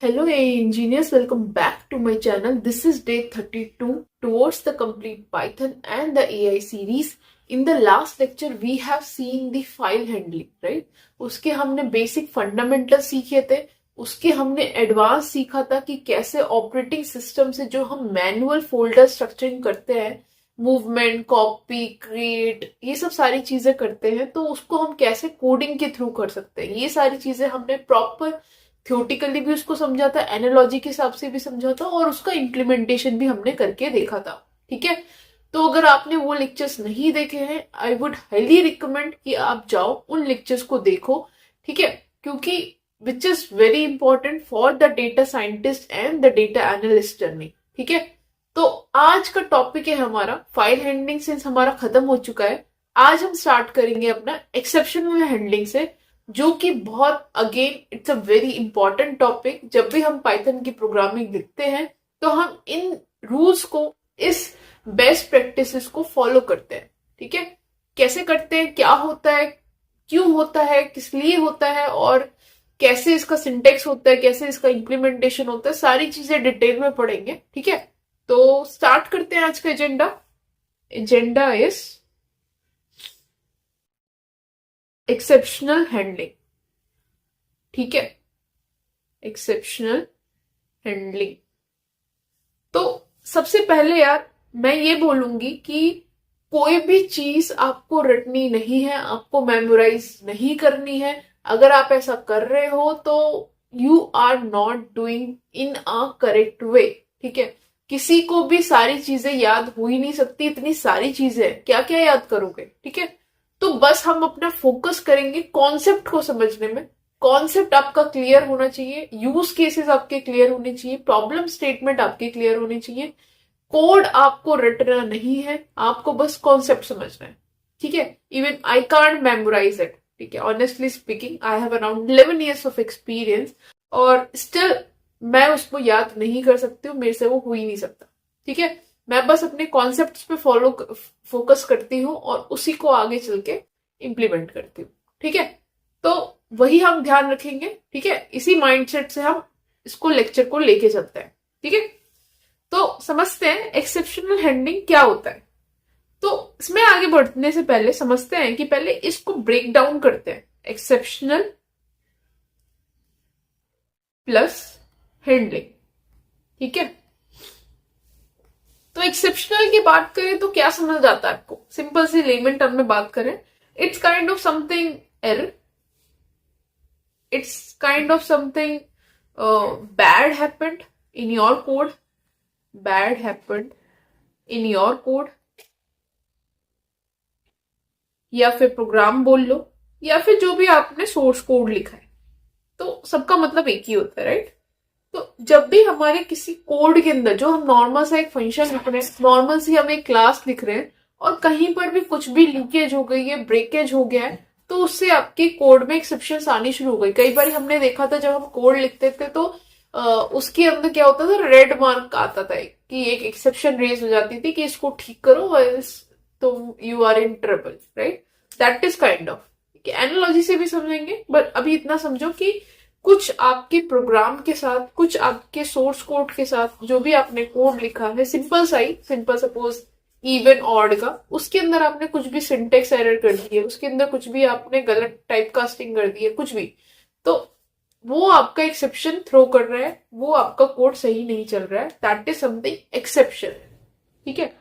Hello AI engineers, welcome back to my channel. This is day 32 towards the complete Python and the AI series. In the last lecture, we have seen the file handling, right? उसके हमने basic fundamental सीखे थे. उसके हमने advance सीखा था कि कैसे ऑपरेटिंग सिस्टम से जो हम मैनुअल फोल्डर स्ट्रक्चरिंग करते हैं, मूवमेंट, कॉपी, क्रिएट, ये सब सारी चीजें करते हैं, तो उसको हम कैसे कोडिंग के थ्रू कर सकते हैं. ये सारी चीजें हमने प्रॉपर थ्योरेटिकली भी उसको समझा था, एनालॉजी के हिसाब से भी समझा था और उसका इम्प्लीमेंटेशन भी हमने करके देखा था. ठीक है, तो अगर आपने वो लेक्चर्स नहीं देखे हैं, आई वुड हाईली रिकमेंड कि आप जाओ उन लेक्चर्स को देखो. ठीक है, क्योंकि which is very important for the data scientist and the data analyst journey. ठीक है, तो आज का टॉपिक है हमारा फाइल हैंडलिंग. सिंस हमारा खत्म हो चुका है, आज हम स्टार्ट करेंगे अपना एक्सेप्शनल हैंडलिंग से, जो कि बहुत again it's a very important topic. जब भी हम पाइथन की प्रोग्रामिंग लिखते हैं तो हम इन रूल्स को, इस बेस्ट प्रैक्टिसेस को फॉलो करते हैं. ठीक है, कैसे करते हैं, क्या होता है, क्यों होता है, किस लिए होता है और कैसे इसका सिंटेक्स होता है, कैसे इसका इम्प्लीमेंटेशन होता है, सारी चीजें डिटेल में पढ़ेंगे. ठीक है, तो स्टार्ट करते हैं आज का agenda. Agenda is exceptional handling. ठीक है, एक्सेप्शनल हैंडलिंग. तो सबसे पहले यार मैं ये बोलूंगी कि कोई भी चीज आपको रटनी नहीं है, आपको मेमोराइज नहीं करनी है. अगर आप ऐसा कर रहे हो तो you are not doing in a correct way. ठीक है, किसी को भी सारी चीजें याद हो ही नहीं सकती. इतनी सारी चीजें क्या क्या याद करोगे. ठीक है, तो बस हम अपना फोकस करेंगे कॉन्सेप्ट को समझने में. कॉन्सेप्ट आपका क्लियर होना चाहिए, यूज केसेस आपके क्लियर होने चाहिए, प्रॉब्लम स्टेटमेंट आपके क्लियर होने चाहिए. कोड आपको रटना नहीं है, आपको बस कॉन्सेप्ट समझना है. ठीक है, even I can't memorise it. ठीक है, honestly speaking I have around 11 years of experience और स्टिल मैं उसको याद नहीं कर सकती हूँ, मेरे से वो हो ही नहीं सकता. ठीक है, मैं बस अपने कॉन्सेप्ट्स पे फोकस करती हूँ और उसी को आगे चल के इम्प्लीमेंट करती हूँ. ठीक है, तो वही हम ध्यान रखेंगे. ठीक है, इसी माइंडसेट से हम इसको लेक्चर को लेके चलते हैं. ठीक है, तो समझते हैं एक्सेप्शनल हैंडलिंग क्या होता है. तो इसमें आगे बढ़ने से पहले समझते हैं कि पहले इसको ब्रेक डाउन करते हैं. Exceptional plus handling. ठीक है, तो एक्सेप्शनल की बात करें तो क्या समझ आता है आपको. सिंपल सी लेमन टर्म में बात करें, it's kind of something error, it's kind of something bad happened in your code, bad happened in your code, या फिर प्रोग्राम बोल लो, या फिर जो भी आपने सोर्स कोड लिखा है, तो सबका मतलब एक ही होता है, राइट. तो जब भी हमारे किसी कोड के अंदर जो हम नॉर्मल सा एक फंक्शन लिख रहे हैं, नॉर्मल सी हम एक क्लास लिख रहे हैं और कहीं पर भी कुछ भी लीकेज हो गई है, ब्रेकेज हो गया है, तो उससे आपके कोड में एक्सेप्शन आनी शुरू हो गई. कई बार हमने देखा था जब हम कोड लिखते थे तो उसके अंदर क्या होता था, रेड मार्क आता था कि एक एक्सेप्शन रेज हो जाती थी कि इसको ठीक करो और तुम you are in trouble, right. That is kind of, analogy से भी समझेंगे, बट अभी इतना समझो कि कुछ आपके प्रोग्राम के साथ, कुछ आपके सोर्स कोड के साथ, जो भी आपने कोड लिखा है, सिंपल सा ही, सिंपल सपोज इवन ऑड का, उसके अंदर आपने कुछ भी सिंटेक्स एरर कर दी है, उसके अंदर कुछ भी आपने गलत टाइप कास्टिंग कर दी है, कुछ भी, तो वो आपका एक्सेप्शन थ्रो कर रहा है, वो आपका कोड सही नहीं चल रहा है. That is something exception. ठीक है,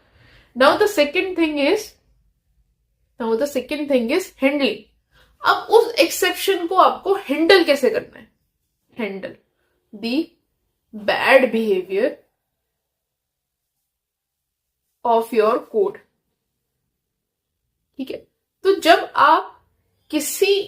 now the second thing is handling. अब उस एक्सेप्शन को आपको हैंडल कैसे करना है. Handle the bad behaviour of your code. ठीक है, तो जब आप किसी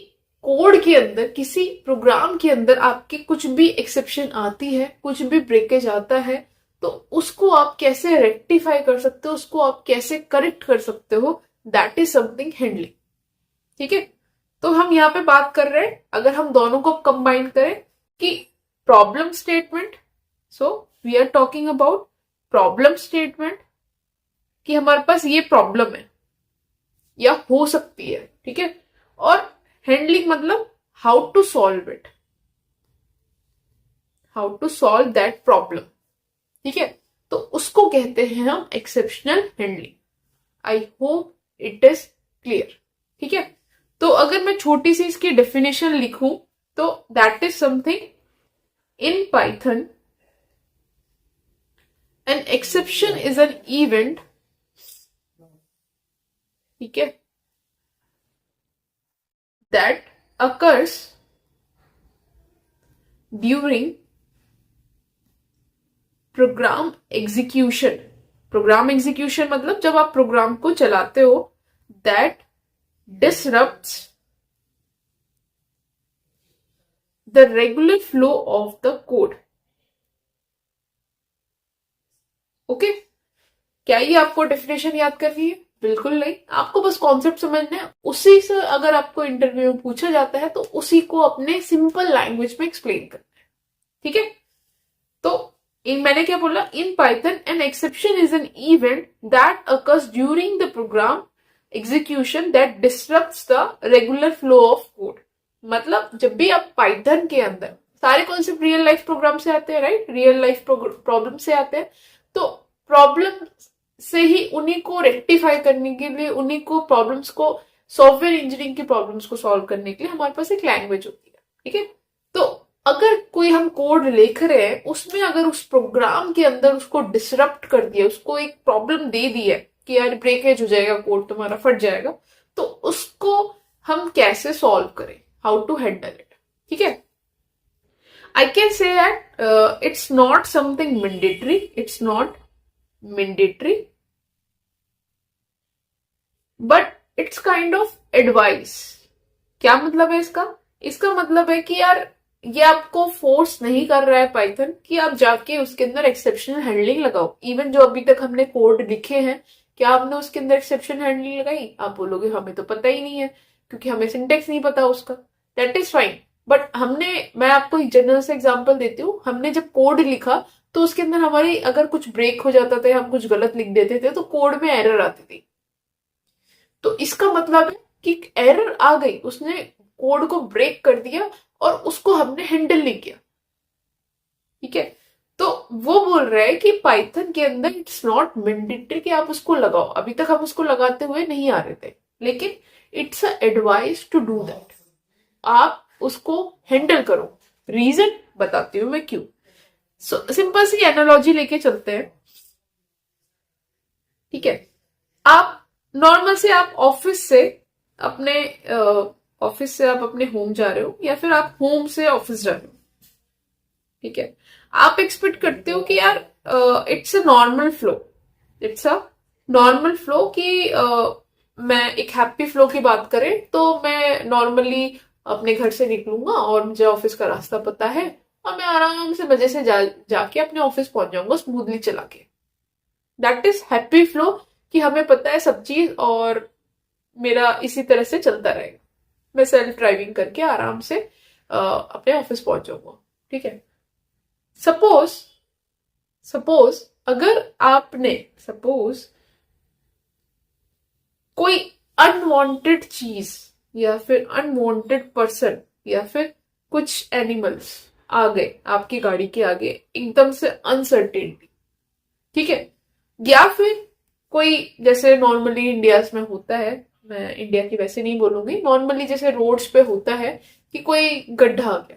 कोड के अंदर, किसी प्रोग्राम के अंदर आपकी कुछ भी एक्सेप्शन आती है, कुछ भी ब्रेकेज आता है, तो उसको आप कैसे रेक्टिफाई कर सकते हो, उसको आप कैसे करेक्ट कर सकते हो, दैट इज समथिंग हैंडलिंग. ठीक है, तो हम यहाँ पे बात कर रहे हैं, अगर हम दोनों को कंबाइन करें, कि problem statement, so we are talking about problem statement, कि हमारे पास ये प्रॉब्लम है या हो सकती है. ठीक है, और हैंडलिंग मतलब how to solve it, how to solve that problem. ठीक है, तो उसको कहते हैं हम exceptional handling. I hope it is clear. ठीक है, तो अगर मैं छोटी सी इसकी डेफिनेशन लिखूं तो that is something in Python an exception is an event, ठीक है, that occurs during program execution. Program execution मतलब जब आप प्रोग्राम को चलाते हो, that disrupts the regular flow of the code. Okay, क्या ये आपको डेफिनेशन याद करनी है? बिल्कुल नहीं, आपको बस कॉन्सेप्ट समझना है। उसी से अगर आपको इंटरव्यू में पूछा जाता है तो उसी को अपने सिंपल लैंग्वेज में एक्सप्लेन करना है। ठीक है, तो मैंने क्या बोला, in Python an exception is an event that occurs during the program execution that disrupts the regular flow of code. मतलब जब भी आप पाइथन के अंदर, सारे कॉन्सेप्ट रियल लाइफ प्रोग्राम से आते हैं, राइट, रियल लाइफ प्रॉब्लम से आते हैं, तो प्रॉब्लम से ही उन्हीं को रेक्टिफाई करने के लिए, उन्हीं को प्रॉब्लम्स को, सॉफ्टवेयर इंजीनियरिंग की प्रॉब्लम्स को सॉल्व करने के लिए हमारे पास एक लैंग्वेज होती है। ठीक है, तो अगर कोई हम कोड लिख रहे हैं, उसमें अगर उस प्रोग्राम के अंदर उसको डिसरप्ट कर दिया, उसको एक प्रॉब्लम दे दी है कि यार ब्रेकेज हो जाएगा, कोड तुम्हारा फट जाएगा, तो उसको हम कैसे सॉल्व करें, हाउ टू हैंडल इट। ठीक है, I can say that it's not something mandatory. It's not mandatory, but it's kind of advice. क्या मतलब है इसका? इसका मतलब है कि यार ये आपको फोर्स नहीं कर रहा है पाइथन कि आप जाके उसके अंदर एक्सेप्शनल हैंडलिंग लगाओ। इवन जो अभी तक हमने कोड लिखे हैं, क्या आपने उसके अंदर एक्सेप्शन हैंडलिंग लगाई? आप बोलोगे हमें तो पता ही नहीं है, क्योंकि हमें सिंटेक्स नहीं पता उसका। दैट इज फाइन, बट मैं आपको एक जनरल से एग्जांपल देती हूँ। हमने जब कोड लिखा तो उसके अंदर हमारी अगर कुछ ब्रेक हो जाता था, हम कुछ गलत लिख देते थे, तो कोड में एरर आती थी। तो इसका मतलब है कि एरर आ गई, उसने कोड को ब्रेक कर दिया और उसको हमने हैंडल नहीं किया। ठीक है, तो वो बोल रहा है कि पाइथन के अंदर इट्स नॉट मैंडेटरी कि आप उसको लगाओ। अभी तक हम उसको लगाते हुए नहीं आ रहे थे, लेकिन it's a advice to do that. आप उसको हैंडल करो। रीजन बताती हूं मैं क्यों। सिंपल सी एनालॉजी लेके चलते हैं। ठीक है, आप नॉर्मल से आप ऑफिस से आप अपने होम जा रहे हो, या फिर आप होम से ऑफिस जा रहे हो। ठीक है, आप एक्सपेक्ट करते हो कि यार it's a normal flow, it's a normal flow कि मैं एक हैप्पी फ्लो की बात करें तो मैं नॉर्मली अपने घर से निकलूंगा और मुझे ऑफिस का रास्ता पता है और मैं आराम से मजे से जाके अपने ऑफिस पहुंच जाऊंगा स्मूथली चला के। दैट इज हैप्पी फ्लो कि हमें पता है सब चीज और मेरा इसी तरह से चलता रहेगा। मैं सेल्फ ड्राइविंग करके आराम से अपने ऑफिस पहुंच जाऊंगा। ठीक है, सपोज अगर आपने कोई अनवांटेड चीज या फिर अनवांटेड पर्सन या फिर कुछ एनिमल्स आ गए आपकी गाड़ी के आगे एकदम से अनसर्टेनिटी। ठीक है, या फिर कोई, जैसे नॉर्मली इंडियाज में होता है, मैं इंडिया की वैसे नहीं बोलूंगी, नॉर्मली जैसे रोड्स पे होता है कि कोई गड्ढा आ गया।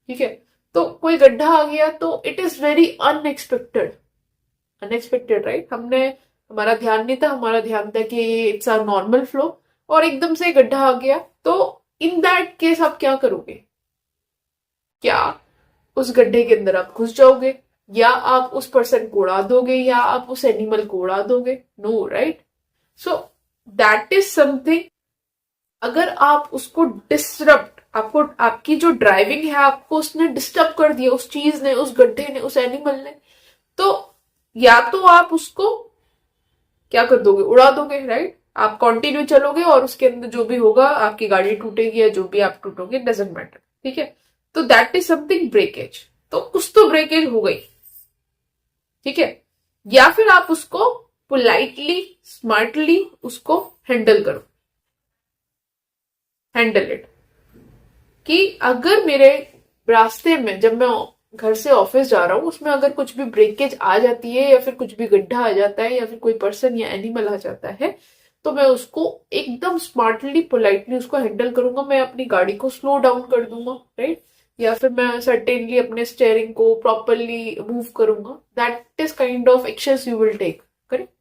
ठीक है, तो कोई गड्ढा आ गया तो it is very unexpected right. हमारा ध्यान नहीं था, हमारा ध्यान था कि इट्स अ नॉर्मल फ्लो, और एकदम से गड्ढा आ गया। तो इन दैट केस आप क्या करोगे? क्या उस गड्ढे के अंदर आप घुस जाओगे, या आप उस पर्सन को उड़ा दोगे, या आप उस एनिमल को उड़ा दोगे? No, right. So that is something, अगर आप उसको डिस्टर्ब, आपकी जो ड्राइविंग है आपको उसने डिस्टर्ब कर दिया, उस चीज ने, उस गड्ढे ने, उस एनिमल ने, तो या तो आप उसको क्या कर दोगे? उड़ा दोगे, राइट। आप कंटिन्यू चलोगे और उसके अंदर जो भी होगा, आपकी गाड़ी टूटेगी या जो भी आप टूटोगे, डजेंट मैटर। ठीक है, तो दैट इज समथिंग ब्रेकेज। तो कुछ तो ब्रेकेज हो गई। ठीक है, या फिर आप उसको पोलाइटली, स्मार्टली उसको हैंडल करो, हैंडल इट, कि अगर मेरे रास्ते में जब मैं घर से ऑफिस जा रहा हूँ, उसमें अगर कुछ भी ब्रेकेज आ जाती है या फिर कुछ भी गड्ढा आ जाता है या फिर कोई पर्सन या एनिमल आ जाता है, तो मैं उसको एकदम स्मार्टली पोलाइटली उसको हैंडल करूंगा। मैं अपनी गाड़ी को स्लो डाउन कर दूंगा, राइट, या फिर मैं सर्टेनली अपने स्टेयरिंग को प्रॉपरली मूव करूंगा। That is kind of actions you will take, correct.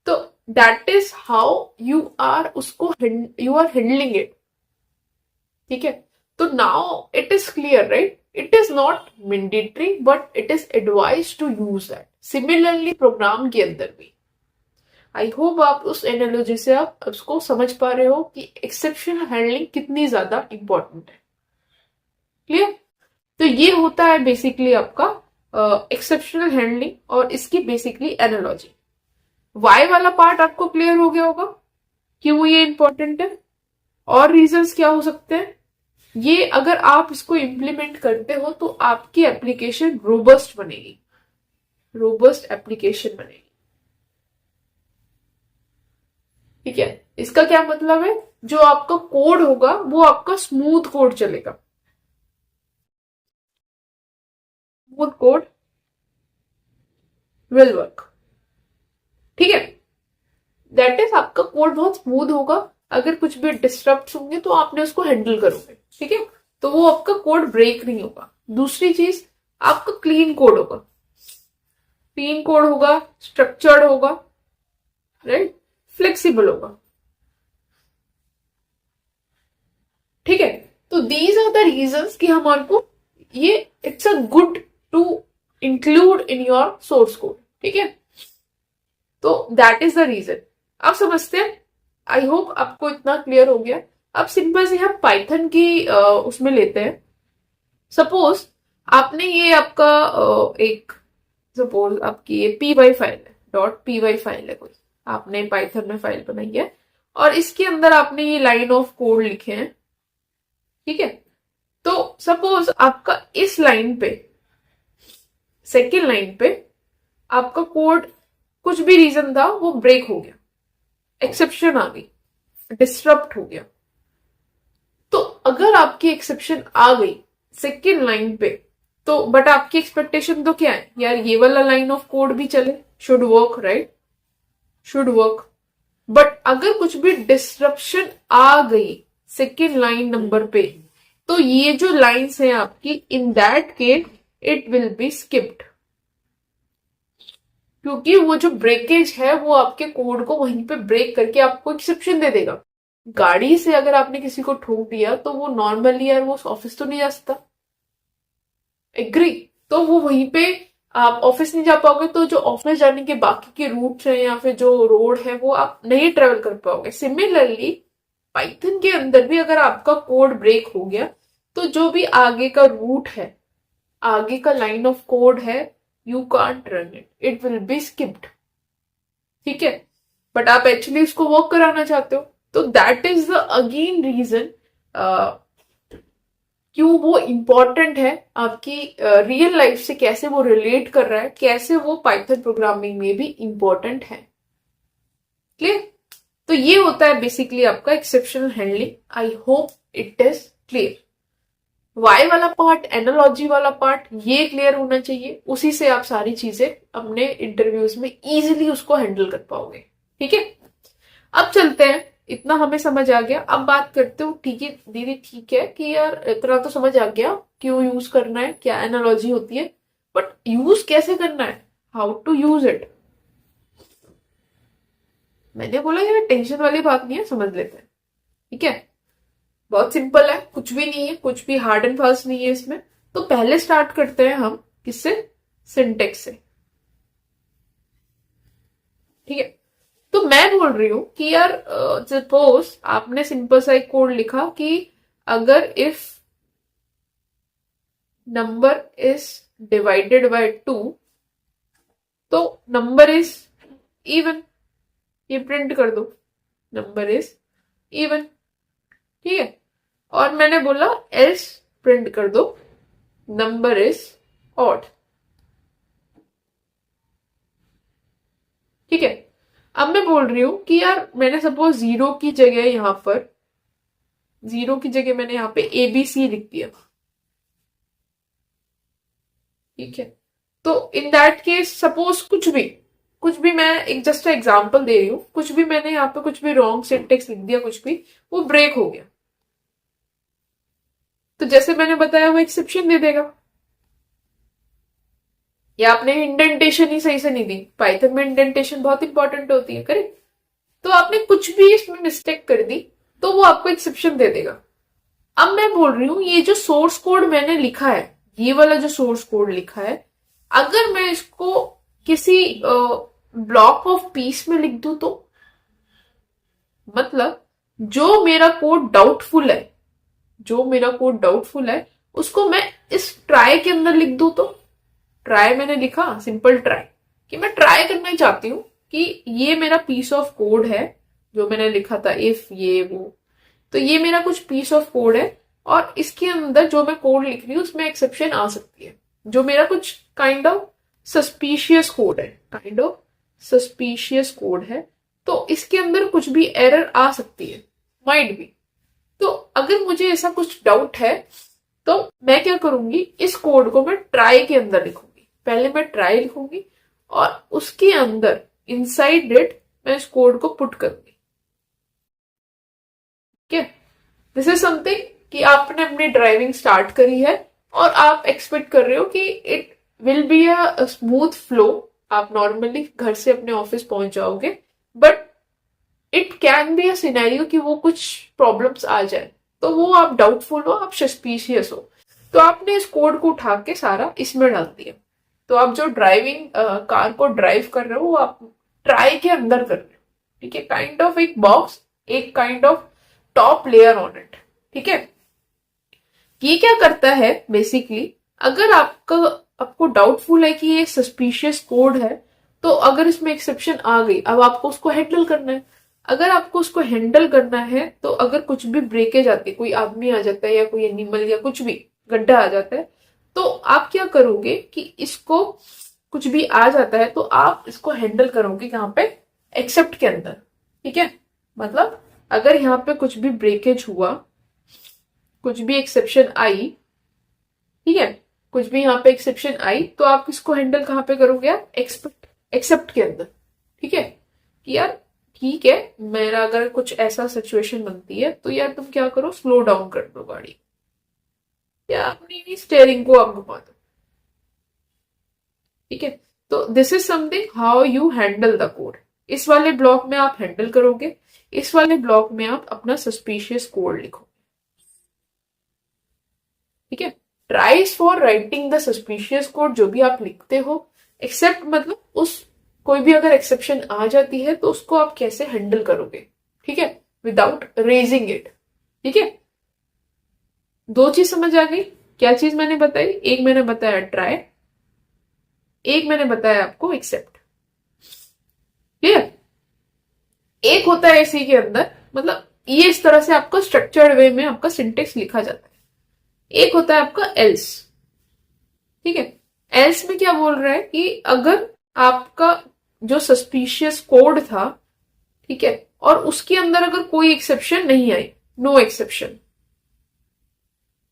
तो that is how you are उसको यू आर हैंडलिंग इट, ठीक है। तो now it is clear, right, it is not mandatory but it is advise to use that. Similarly program के अंदर भी I hope आप उस एनालॉजी से आप उसको समझ पा रहे हो कि एक्सेप्शनल हैंडलिंग कितनी ज्यादा इंपॉर्टेंट है। क्लियर। तो ये होता है बेसिकली आपका एक्सेप्शनल हैंडलिंग और इसकी बेसिकली एनालॉजी। वाई वाला पार्ट आपको क्लियर हो गया होगा, क्यों ये इंपॉर्टेंट है और रीजंस क्या हो सकते हैं। ये अगर आप इसको इंप्लीमेंट करते हो तो आपकी एप्लीकेशन रोबस्ट बनेगी, रोबस्ट एप्लीकेशन बनेगी, ठीक है। इसका क्या मतलब है, जो आपका कोड होगा वो आपका स्मूथ कोड चलेगा, स्मूथ कोड विल वर्क, ठीक है। दैट इज आपका कोड बहुत स्मूथ होगा। अगर कुछ भी डिस्टर्ब होंगे तो आपने उसको हैंडल करोगे, ठीक है, तो वो आपका कोड ब्रेक नहीं होगा। दूसरी चीज, आपका क्लीन कोड होगा, क्लीन कोड होगा, स्ट्रक्चर्ड होगा, राइट, फ्लेक्सिबल होगा, ठीक है। तो दीज आर द रीजंस कि हमारे को ये it's a good to include in your source code, ठीक है। तो दैट इज द रीजन। आप समझते हैं, आई होप आपको इतना क्लियर हो गया। अब सिंपल से हम पाइथन की उसमें लेते हैं। सपोज आपने ये आपका एक, सपोज आपकी ये py फाइल है, .py फाइल है कोई, आपने पाइथन में फाइल बनाई है और इसके अंदर आपने ये लाइन ऑफ कोड लिखे हैं, ठीक है। तो सपोज आपका इस लाइन पे, सेकेंड लाइन पे आपका कोड कुछ भी रीजन था वो ब्रेक हो गया, एक्सेप्शन आ गई, डिस्टरप्ट हो गया। तो अगर आपकी एक्सेप्शन आ गई सेकेंड लाइन पे, तो बट आपकी एक्सपेक्टेशन तो क्या है यार, ये वाला लाइन ऑफ कोड भी चले, should work, right, should work. But अगर कुछ भी डिस्ट्रप्शन आ गई सेकेंड लाइन नंबर पे, तो ये जो लाइंस हैं आपकी, in that case it will be skipped, क्योंकि वो जो ब्रेकेज है वो आपके कोड को वहीं पे ब्रेक करके आपको एक्सेप्शन दे देगा। गाड़ी से अगर आपने किसी को ठोक दिया तो वो नॉर्मली यार वो ऑफिस तो नहीं जा सकता, एग्री, तो वो वहीं पे आप ऑफिस नहीं जा पाओगे, तो जो ऑफिस जाने के बाकी के रूट है या फिर जो रोड है वो आप नहीं ट्रेवल कर पाओगे। सिमिलरली पाइथन के अंदर भी अगर आपका कोड ब्रेक हो गया तो जो भी आगे का रूट है, आगे का लाइन ऑफ कोड है, you can't run it, it will be skipped, ठीक है। बट आप एक्चुअली उसको वर्क कराना चाहते हो, तो that is the again reason क्यों वो इंपॉर्टेंट है आपकी रियल लाइफ से, कैसे वो रिलेट कर रहा है, कैसे वो पाइथन प्रोग्रामिंग में भी इंपॉर्टेंट है। क्लियर। तो ये होता है बेसिकली आपका exceptional handling. I hope it is clear. Why वाला पार्ट, एनालॉजी वाला पार्ट, ये क्लियर होना चाहिए, उसी से आप सारी चीजें अपने इंटरव्यूज में इजीली उसको हैंडल कर पाओगे, ठीक है। अब चलते हैं, इतना हमें समझ आ गया। अब बात करते हो, ठीक है दीदी, ठीक है कि यार इतना तो समझ आ गया क्यों यूज करना है, क्या एनालॉजी होती है, बट यूज कैसे करना है, हाउ टू यूज इट। मैंने बोला ये टेंशन वाली बात नहीं है, समझ लेते हैं, ठीक है। बहुत सिंपल है, कुछ भी नहीं है, कुछ भी हार्ड एंड फास्ट नहीं है इसमें। तो पहले स्टार्ट करते हैं हम किससे, सिंटेक्स से, ठीक है। तो मैं बोल रही हूं कि यार सपोज आपने सिंपल सा एक कोड लिखा कि अगर if number is divided by 2 तो नंबर इज इवन, ये प्रिंट कर दो, नंबर इज इवन, ठीक है। और मैंने बोला एल्स प्रिंट कर दो, नंबर इज ऑड, ठीक है। अब मैं बोल रही हूं कि यार मैंने सपोज जीरो की जगह यहां पर, जीरो की जगह मैंने यहां पे ABC लिख दिया, ठीक है। तो इन दैट केस सपोज कुछ भी मैं एक जस्ट एग्जांपल दे रही हूं, कुछ भी मैंने यहाँ पे कुछ भी रॉन्ग सिंटेक्स लिख दिया, कुछ भी वो ब्रेक हो गया, तो जैसे मैंने बताया वो एक्सेप्शन दे देगा। या आपने इंडेंटेशन ही सही से नहीं दी, पाइथन में इंडेंटेशन बहुत इंपॉर्टेंट होती है, करेक्ट, तो आपने कुछ भी इसमें मिस्टेक कर दी तो वो आपको एक्सेप्शन दे देगा। अब मैं बोल रही हूं ये जो सोर्स कोड मैंने लिखा है, ये वाला जो सोर्स कोड लिखा है, अगर मैं इसको किसी ब्लॉक ऑफ पीस में लिख दूं तो, मतलब जो मेरा कोड डाउटफुल है, जो मेरा कोड डाउटफुल है उसको मैं इस ट्राई के अंदर लिख दूं तो, ट्राई मैंने लिखा, सिंपल ट्राई, कि मैं ट्राई करना चाहती हूं कि ये मेरा पीस ऑफ कोड है जो मैंने लिखा था, इफ ये वो, तो ये मेरा कुछ पीस ऑफ कोड है और इसके अंदर जो मैं कोड लिख रही हूँ उसमें एक्सेप्शन आ सकती है, जो मेरा कुछ काइंड ऑफ सस्पिशियस कोड है, काइंड ऑफ सस्पिशियस कोड है, तो इसके अंदर कुछ भी एरर आ सकती है, माइट बी। तो अगर मुझे ऐसा कुछ डाउट है तो मैं क्या करूंगी, इस कोड को मैं ट्राई के अंदर लिखूंगी, पहले मैं ट्राई लिखूंगी और उसके अंदर इनसाइड इट मैं इस कोड को पुट करूंगी। ठीक है, दिस इज समथिंग कि आपने अपनी ड्राइविंग स्टार्ट करी है और आप एक्सपेक्ट कर रहे हो कि it will be a smooth flow, आप नॉर्मली घर से अपने ऑफिस पहुंच जाओगे, but it can be a scenario कि वो कुछ प्रॉब्लम्स आ जाए, तो वो आप डाउटफुल हो, आप सस्पिशियस हो, तो आपने इस कोड को उठा के सारा इसमें डाल दिया। तो आप जो ड्राइविंग कार को ड्राइव कर रहे हो वो आप ट्राई के अंदर कर रहे हो। ठीक है, काइंड ऑफ एक बॉक्स, एक kind of top layer on it. ठीक है, ये क्या करता है बेसिकली, अगर आपको डाउटफुल है कि ये सस्पिशियस कोड है, तो अगर इसमें एक्सेप्शन आ गई, अब आपको उसको हैंडल करना है। अगर आपको उसको हैंडल करना है तो अगर कुछ भी ब्रेकेज आती है, कोई आदमी आ जाता है या कोई एनिमल या कुछ भी गड्ढा आ जाता है, तो आप क्या करोगे कि इसको, कुछ भी आ जाता है तो आप इसको हैंडल करोगे यहाँ पे एक्सेप्ट के अंदर। ठीक है, मतलब अगर यहाँ पे कुछ भी ब्रेकेज हुआ, कुछ भी एक्सेप्शन आई, ठीक है, कुछ भी यहाँ पे एक्सेप्शन आई, तो आप इसको हैंडल कहाँ पे करोगे, आप एक्सेप्ट के अंदर। ठीक है, कि यार ठीक है, मेरा अगर कुछ ऐसा सिचुएशन बनती है तो यार तुम क्या करो, स्लो डाउन कर दो गाड़ी, या अपनी स्टेयरिंग को आप घुमा दो। ठीक है, तो this is something how you handle the code. इस वाले ब्लॉक में आप हैंडल करोगे, इस वाले ब्लॉक में आप अपना सस्पिशियस कोड लिखोगे। ठीक है, tries for writing the suspicious code, जो भी आप लिखते हो, एक्सेप्ट मतलब उस कोई भी अगर एक्सेप्शन आ जाती है तो उसको आप कैसे हैंडल करोगे। ठीक है, विदाउट रेजिंग इट। ठीक है, दो चीज समझ आ गई। क्या चीज मैंने बताई, एक मैंने बताया ट्राई, एक मैंने बताया आपको एक्सेप्ट। क्लियर, एक होता है इसी के अंदर, मतलब ये इस तरह से आपका स्ट्रक्चर्ड वे में आपका सिंटेक्स लिखा जाता है। एक होता है आपका एल्स। ठीक है, एल्स में क्या बोल रहा है कि अगर आपका जो सस्पिशियस कोड था, ठीक है, और उसके अंदर अगर कोई एक्सेप्शन नहीं आई, नो एक्सेप्शन,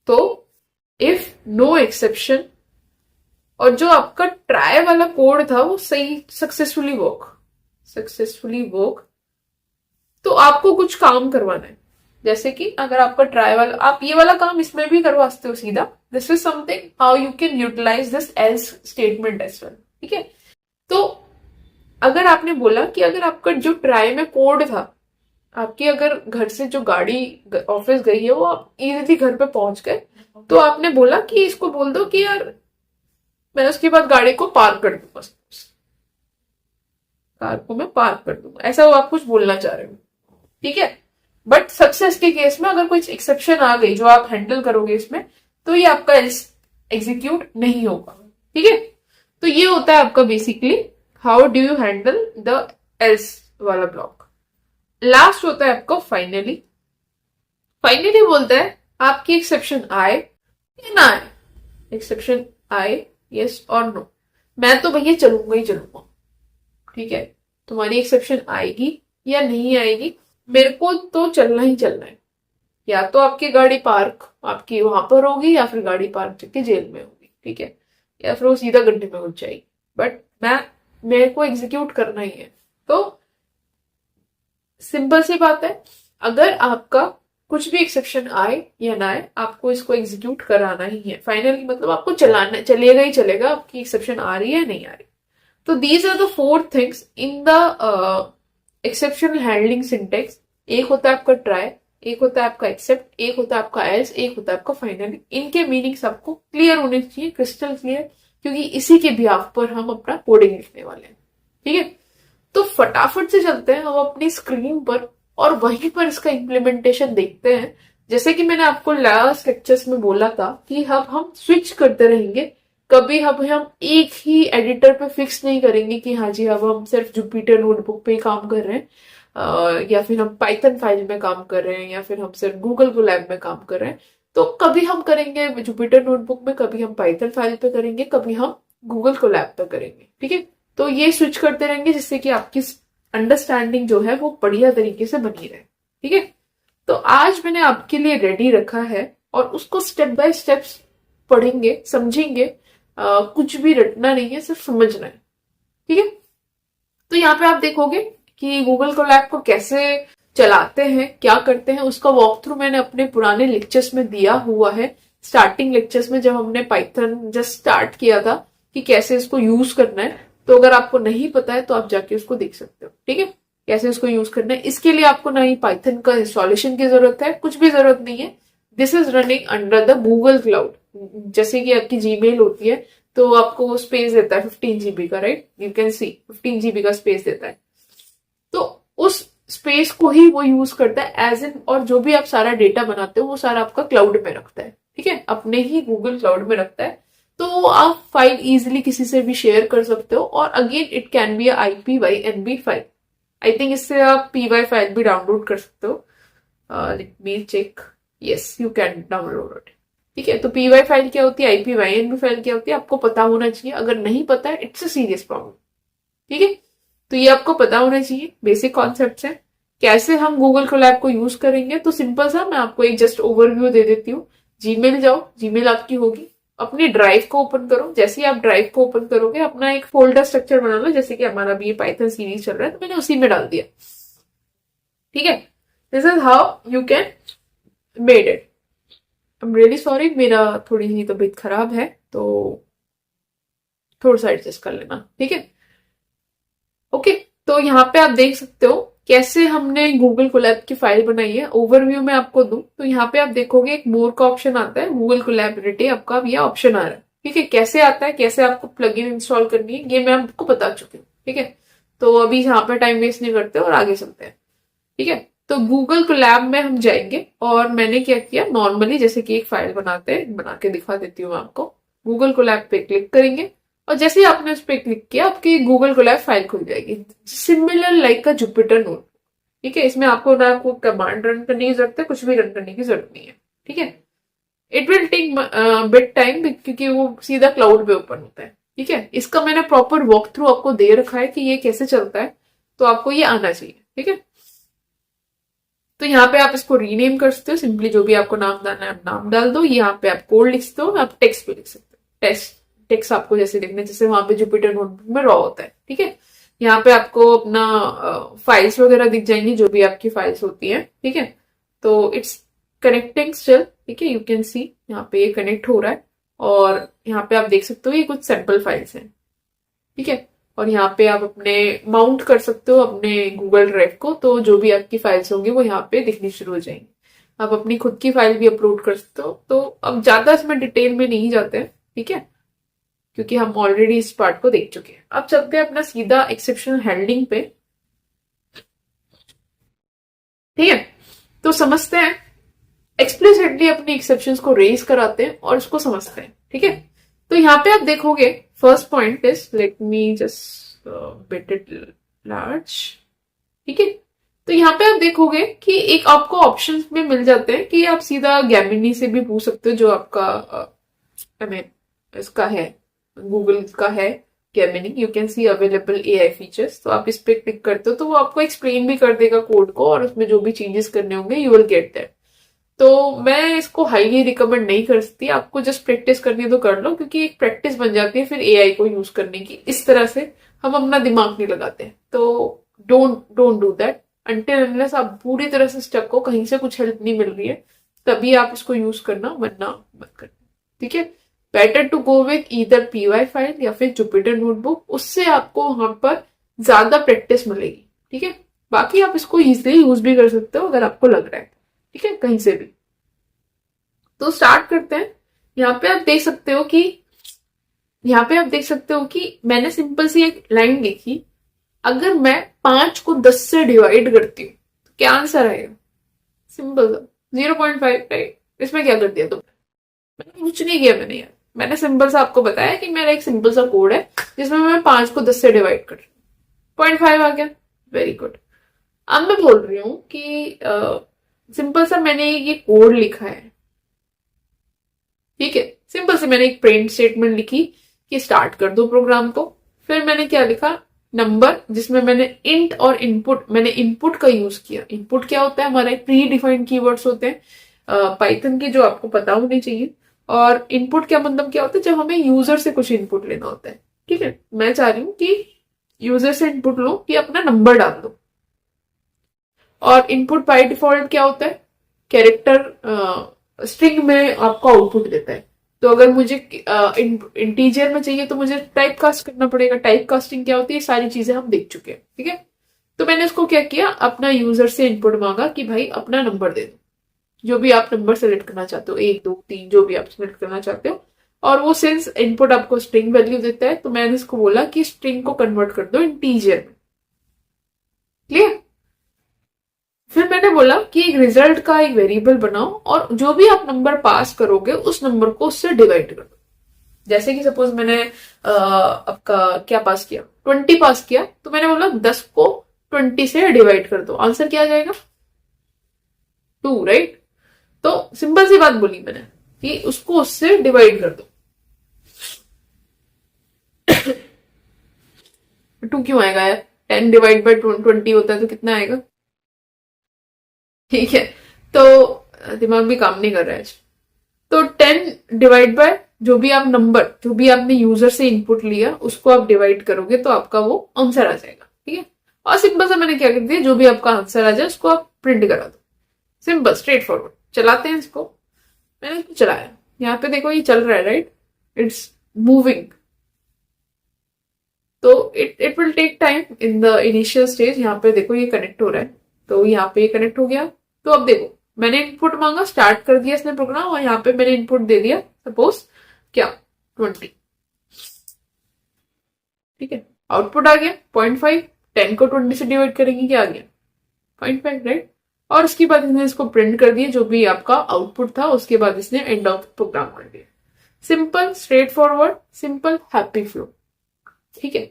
तो इफ नो एक्सेप्शन और जो आपका ट्राई वाला कोड था वो सही सक्सेसफुली वर्क, तो आपको कुछ काम करवाना है। जैसे कि अगर आपका ट्राई वाला, आप ये वाला काम इसमें भी करवा सकते हो सीधा। This is something how you can utilize this else statement as well. ठीक है, तो अगर आपने बोला कि अगर आपका जो ट्राई में कोड था, आपकी अगर घर से जो गाड़ी ऑफिस गई है वो आप इजीली घर पे पहुंच गए, तो आपने बोला कि इसको बोल दो कि यार मैं उसके बाद गाड़ी को पार्क कर दूंगा, कार को मैं पार्क कर दूंगा, ऐसा वो आप कुछ बोलना चाह रहे हो। ठीक है, बट सक्सेस के केस में अगर कोई एक्सेप्शन आ गई जो आप हैंडल करोगे इसमें, तो ये आपका एग्जीक्यूट नहीं होगा। ठीक है, तो ये होता है आपका basically how do you handle the L's वाला ब्लॉक। लास्ट होता है आपका फाइनली। फाइनली बोलता है आपकी एक्सेप्शन आए या ना आए, एक्सेप्शन आए यस और नो, मैं तो भैया चलूंगा ही चलूंगा। ठीक है, तुम्हारी एक्सेप्शन आएगी या नहीं आएगी, मेरे को तो चलना ही चलना है। या तो आपकी गाड़ी पार्क आपकी वहां पर होगी या फिर गाड़ी पार्क करके जेल में होगी। ठीक है, या फिर वो सीधा गड्ढे में घुस जाएगी। बट मेरे को एग्जीक्यूट करना ही है। तो सिंपल सी बात है, अगर आपका कुछ भी एक्सेप्शन आए या ना आए, आपको इसको एग्जीक्यूट कराना ही है फाइनली। मतलब आपको चलाना चलेगा ही चलेगा, आपकी एक्सेप्शन आ रही है या नहीं आ रही। तो these are the 4 things in the exceptional handling syntax. एक होता है आपका ट्राई, एक होता है आपका एक्सेप्ट, एक होता है आपका एल्स, एक होता है आपका फाइनली। इनके मीनिंग्स आपको क्लियर होने चाहिए, क्रिस्टल क्लियर, क्योंकि इसी के बिहाफ पर हम अपना कोडिंग लिखने वाले हैं। ठीक है, तो फटाफट से चलते हैं हम अपनी स्क्रीन पर और वहीं पर इसका इम्प्लीमेंटेशन देखते हैं। जैसे कि मैंने आपको लास्ट लेक्चर्स में बोला था कि अब हम स्विच करते रहेंगे। कभी अब हम एक ही एडिटर पे फिक्स नहीं करेंगे कि हाँ जी अब हम सिर्फ जुपिटर नोटबुक पे ही काम कर रहे हैं, या फिर हम पाइथन फाइल में काम कर रहे हैं, या फिर हम सिर्फ गूगल कोलैब में काम कर रहे हैं। तो कभी हम करेंगे जुपिटर नोटबुक में, कभी हम पाइथन फाइल पे करेंगे, कभी हम गूगल कोलैब पे करेंगे। ठीक है, तो ये स्विच करते रहेंगे जिससे कि आपकी अंडरस्टैंडिंग जो है वो बढ़िया तरीके से बनी रहे। ठीक है, तो आज मैंने आपके लिए रेडी रखा है और उसको स्टेप बाय स्टेप्स पढ़ेंगे, समझेंगे। कुछ भी रटना नहीं है, सिर्फ समझना है। ठीक है, तो यहाँ पे आप देखोगे कि गूगल कोलैब को कैसे चलाते हैं, क्या करते हैं, उसका वॉक थ्रू मैंने अपने पुराने लेक्चर्स में दिया हुआ है। स्टार्टिंग लेक्चर्स में जब हमने पाइथन जस्ट स्टार्ट किया था कि कैसे इसको यूज करना है, तो अगर आपको नहीं पता है तो आप जाके उसको देख सकते हो। ठीक है, कैसे इसको यूज करना है। इसके लिए आपको ना ही पाइथन का इंस्टॉलेशन की जरूरत है, कुछ भी जरूरत नहीं है। This is running under the Google cloud. जैसे कि आपकी जीमेल होती है तो आपको वो स्पेस देता है 15 GB का, right, you can C 15 GB का स्पेस देता है। तो उस स्पेस को ही वो यूज करता है एज इन, और जो भी आप सारा डेटा बनाते हो वो सारा आपका क्लाउड में रखता है। ठीक है, अपने ही गूगल क्लाउड में रखता है। तो आप फाइल इजिली किसी से भी शेयर कर सकते हो। और again it can be IPYNB file. I think इससे आप PY फाइल भी डाउनलोड कर सकते हो। Let me check, yes you can download it. ठीक है, तो PY फाइल क्या होती है, IPYNB फाइल क्या होती है, आपको पता होना चाहिए। अगर नहीं पता है इट्स अ सीरियस प्रॉब्लम। ठीक है, तो ये आपको पता होना चाहिए। बेसिक कॉन्सेप्ट्स है। कैसे हम गूगल कोलैब को यूज करेंगे, तो सिंपल सा मैं आपको एक जस्ट ओवरव्यू दे देती हूँ। जीमेल जाओ, जीमेल आपकी होगी, अपनी ड्राइव को ओपन करो। जैसे ही आप ड्राइव को ओपन करोगे, अपना एक फोल्डर स्ट्रक्चर बना लो। जैसे कि हमारा भी ये पाइथन सीरीज चल रहा है तो मैंने उसी में डाल दिया। ठीक है, this is how you can made it. I am really sorry, मेरा थोड़ी सी तबीयत खराब है तो थोड़ा सा एडजस्ट कर लेना। ठीक है, ओके, तो यहाँ पे आप देख सकते हो कैसे हमने गूगल कोलैब की फाइल बनाई है। ओवरव्यू में आपको दूं तो यहाँ पे आप देखोगे एक मोर का ऑप्शन आता है, गूगल कोलैबोरेटिव आपका ये ऑप्शन आ रहा है। ठीक है, कैसे आता है, कैसे आपको प्लगइन इंस्टॉल करनी है, ये मैं आपको बता चुकी हूँ। ठीक है, तो अभी यहाँ पे टाइम वेस्ट नहीं करते और आगे चलते हैं। ठीक है, तो गूगल कोलैब में हम जाएंगे और मैंने क्या किया, नॉर्मली जैसे कि एक फाइल बनाते हैं, बना के दिखा देती हूँ मैं आपको। गूगल कोलैब पे क्लिक करेंगे और जैसे ही आपने उस पर क्लिक किया आपकी गूगल कोलैब फाइल खुल जाएगी, सिमिलर लाइक का जुपिटर नोटबुक। ठीक है, इसमें आपको ना आपको कमांड रन करने की जरूरत है, कुछ भी रन करने की जरूरत नहीं है। ठीक है, it will take bit time क्योंकि वो सीधा क्लाउड पे ओपन होता है। ठीक है, इसका मैंने प्रॉपर वॉक थ्रू आपको दे रखा है कि ये कैसे चलता है, तो आपको ये आना चाहिए। ठीक है, तो यहाँ पे आप इसको रीनेम कर सकते हो, सिंपली जो भी आपको नाम डालना है आप नाम डाल दो। यहाँ पे आप कोड लिख सकते हो, आप टेक्स्ट भी लिख सकते हो। टेक्स्ट आपको जैसे लिखना है जैसे वहां पे जुपिटर नोटबुक में रॉ होता है। ठीक है, यहाँ पे आपको अपना फाइल्स वगैरह दिख जाएंगी, जो भी आपकी फाइल्स होती हैं। ठीक है, तो इट्स कनेक्टिंग स्टिल। ठीक है, यू कैन सी यहाँ पे ये कनेक्ट हो रहा है और यहाँ पे आप देख सकते हो ये कुछ सैंपल फाइल्स हैं। ठीक है, और यहाँ पे आप अपने माउंट कर सकते हो अपने गूगल ड्राइव को, तो जो भी आपकी फाइल्स होंगी वो यहाँ पे दिखनी शुरू हो जाएंगी। आप अपनी खुद की फाइल भी अपलोड कर सकते हो। तो अब ज्यादा इसमें डिटेल में नहीं जाते हैं, ठीक है, क्योंकि हम ऑलरेडी इस पार्ट को देख चुके हैं। अब चलते हैं अपना सीधा एक्सेप्शनल हैंडलिंग पे। ठीक है, तो समझते हैं, एक्सप्लिसिटली अपने एक्सेप्शंस को रेज कराते हैं और उसको समझते हैं। ठीक है, तो यहाँ पे आप देखोगे first point is, let me just bit it large. ठीक है, तो यहाँ पे आप देखोगे कि एक आपको ऑप्शंस में मिल जाते हैं कि आप सीधा गैमिनी से भी पूछ सकते हो, जो आपका इसका है, गूगल का है Gemini. You can see available AI features. तो आप इस पे क्लिक करते हो तो वो आपको एक्सप्लेन भी कर देगा कोड को, और उसमें जो भी चेंजेस करने होंगे यू विल गेट दैट। तो मैं इसको हाईली रिकमेंड नहीं कर सकती। आपको जस्ट प्रैक्टिस करनी है तो कर लो, क्योंकि एक प्रैक्टिस बन जाती है फिर एआई को यूज करने की। इस तरह से हम अपना दिमाग नहीं लगाते, तो don't do that until unless आप पूरी तरह से स्टक हो, कहीं से कुछ हेल्प नहीं मिल रही है, तभी आप इसको यूज करना, वरना मत करना। ठीक है, better to go with either PY file या फिर जुपिटर नोटबुक, उससे आपको वहां पर ज्यादा प्रैक्टिस मिलेगी। ठीक है, बाकी आप इसको इजिली यूज भी कर सकते हो अगर आपको लग रहा है। ठीक है, कहीं से भी। तो स्टार्ट करते हैं। यहाँ पे आप देख सकते हो कि मैंने सिंपल सी एक लाइन लिखी, अगर मैं 5 को 10 से डिवाइड करती हूँ तो क्या आंसर आएगा? सिंपल सा 0.5, राइट? इसमें क्या कर दिया तुमने? मैंने कुछ नहीं किया, मैंने सिंपल सा आपको बताया कि मेरा एक सिंपल सा कोड है जिसमें मैं 5 को 10 से डिवाइड कर रही हूँ, 0.5 आ गया। Very good. अब मैं बोल रही हूँ कि सिंपल सा मैंने ये कोड लिखा है। ठीक है, सिंपल से मैंने एक प्रिंट स्टेटमेंट लिखी कि स्टार्ट कर दो प्रोग्राम को। फिर मैंने क्या लिखा? नंबर, जिसमें मैंने इंट और इनपुट, मैंने इनपुट का यूज किया। इनपुट क्या होता है? हमारे प्री डिफाइंड कीवर्ड्स होते हैं पाइथन के, जो आपको पता होने चाहिए। और इनपुट क्या मतलब क्या होता है? जब हमें यूजर से कुछ इनपुट लेना होता है। ठीक है, मैं चाह रही हूँ कि यूजर से इनपुट लो कि अपना नंबर डाल दो। और इनपुट बाय डिफॉल्ट क्या होता है? कैरेक्टर स्ट्रिंग में आपको आउटपुट देता है। तो अगर मुझे इंटीजर में चाहिए तो मुझे टाइप कास्ट करना पड़ेगा। टाइप कास्टिंग क्या होती है? सारी चीजें हम देख चुके हैं। ठीक है, तो मैंने उसको क्या किया, अपना यूजर से इनपुट मांगा कि भाई अपना नंबर दे दो, जो भी आप नंबर सेलेक्ट करना चाहते हो, 1 2 3 जो भी आप सेलेक्ट करना चाहते हो। और वो सिंस इनपुट आपको स्ट्रिंग वैल्यू देता है, तो मैंने इसको बोला कि स्ट्रिंग को कन्वर्ट कर दो इंटीजर में। क्लियर? फिर मैंने बोला कि एक रिजल्ट का एक वेरिएबल बनाओ और जो भी आप नंबर पास करोगे उस नंबर को उससे डिवाइड कर दो। जैसे कि सपोज मैंने आपका क्या पास किया, 20 पास किया, तो मैंने बोला 10 को 20 से डिवाइड कर दो। आंसर क्या आ जाएगा? 2, राइट? तो सिंपल सी बात बोली मैंने कि उसको उससे डिवाइड कर दो। 2 क्यों आएगा यार? 10 डिवाइड बाय 20 होता है तो कितना आएगा? ठीक है, तो दिमाग भी काम नहीं कर रहा है। तो 10 डिवाइड बाय जो भी आप नंबर, जो भी आपने यूजर से इनपुट लिया, उसको आप डिवाइड करोगे तो आपका वो आंसर आ जाएगा। ठीक है, और सिंपल सा मैंने क्या कर दिया, जो भी आपका आंसर आ जाए उसको आप प्रिंट करा दो। Simple, straight forward. चलाते हैं इसको। मैंने इसको चलाया, यहाँ पे देखो ये चल रहा है, राइट? It's moving. तो it will take time in the initial stage. यहाँ पे देखो ये कनेक्ट हो रहा है, तो यहाँ पे कनेक्ट हो गया। तो अब देखो, मैंने इनपुट मांगा, स्टार्ट कर दिया इसने प्रोग्राम, और यहाँ पे मैंने इनपुट दे दिया सपोज क्या, 20। ठीक है, आउटपुट आ गया 0.5। 10 को 20 से डिवाइड करेंगे, क्या आ गया? 0.5, राइट? और उसके बाद इसने इसको प्रिंट कर दिया, जो भी आपका आउटपुट था। उसके बाद इसने एंड ऑफ प्रोग्राम कर दिया। Simple, straight forward, simple, happy flow. ठीक है,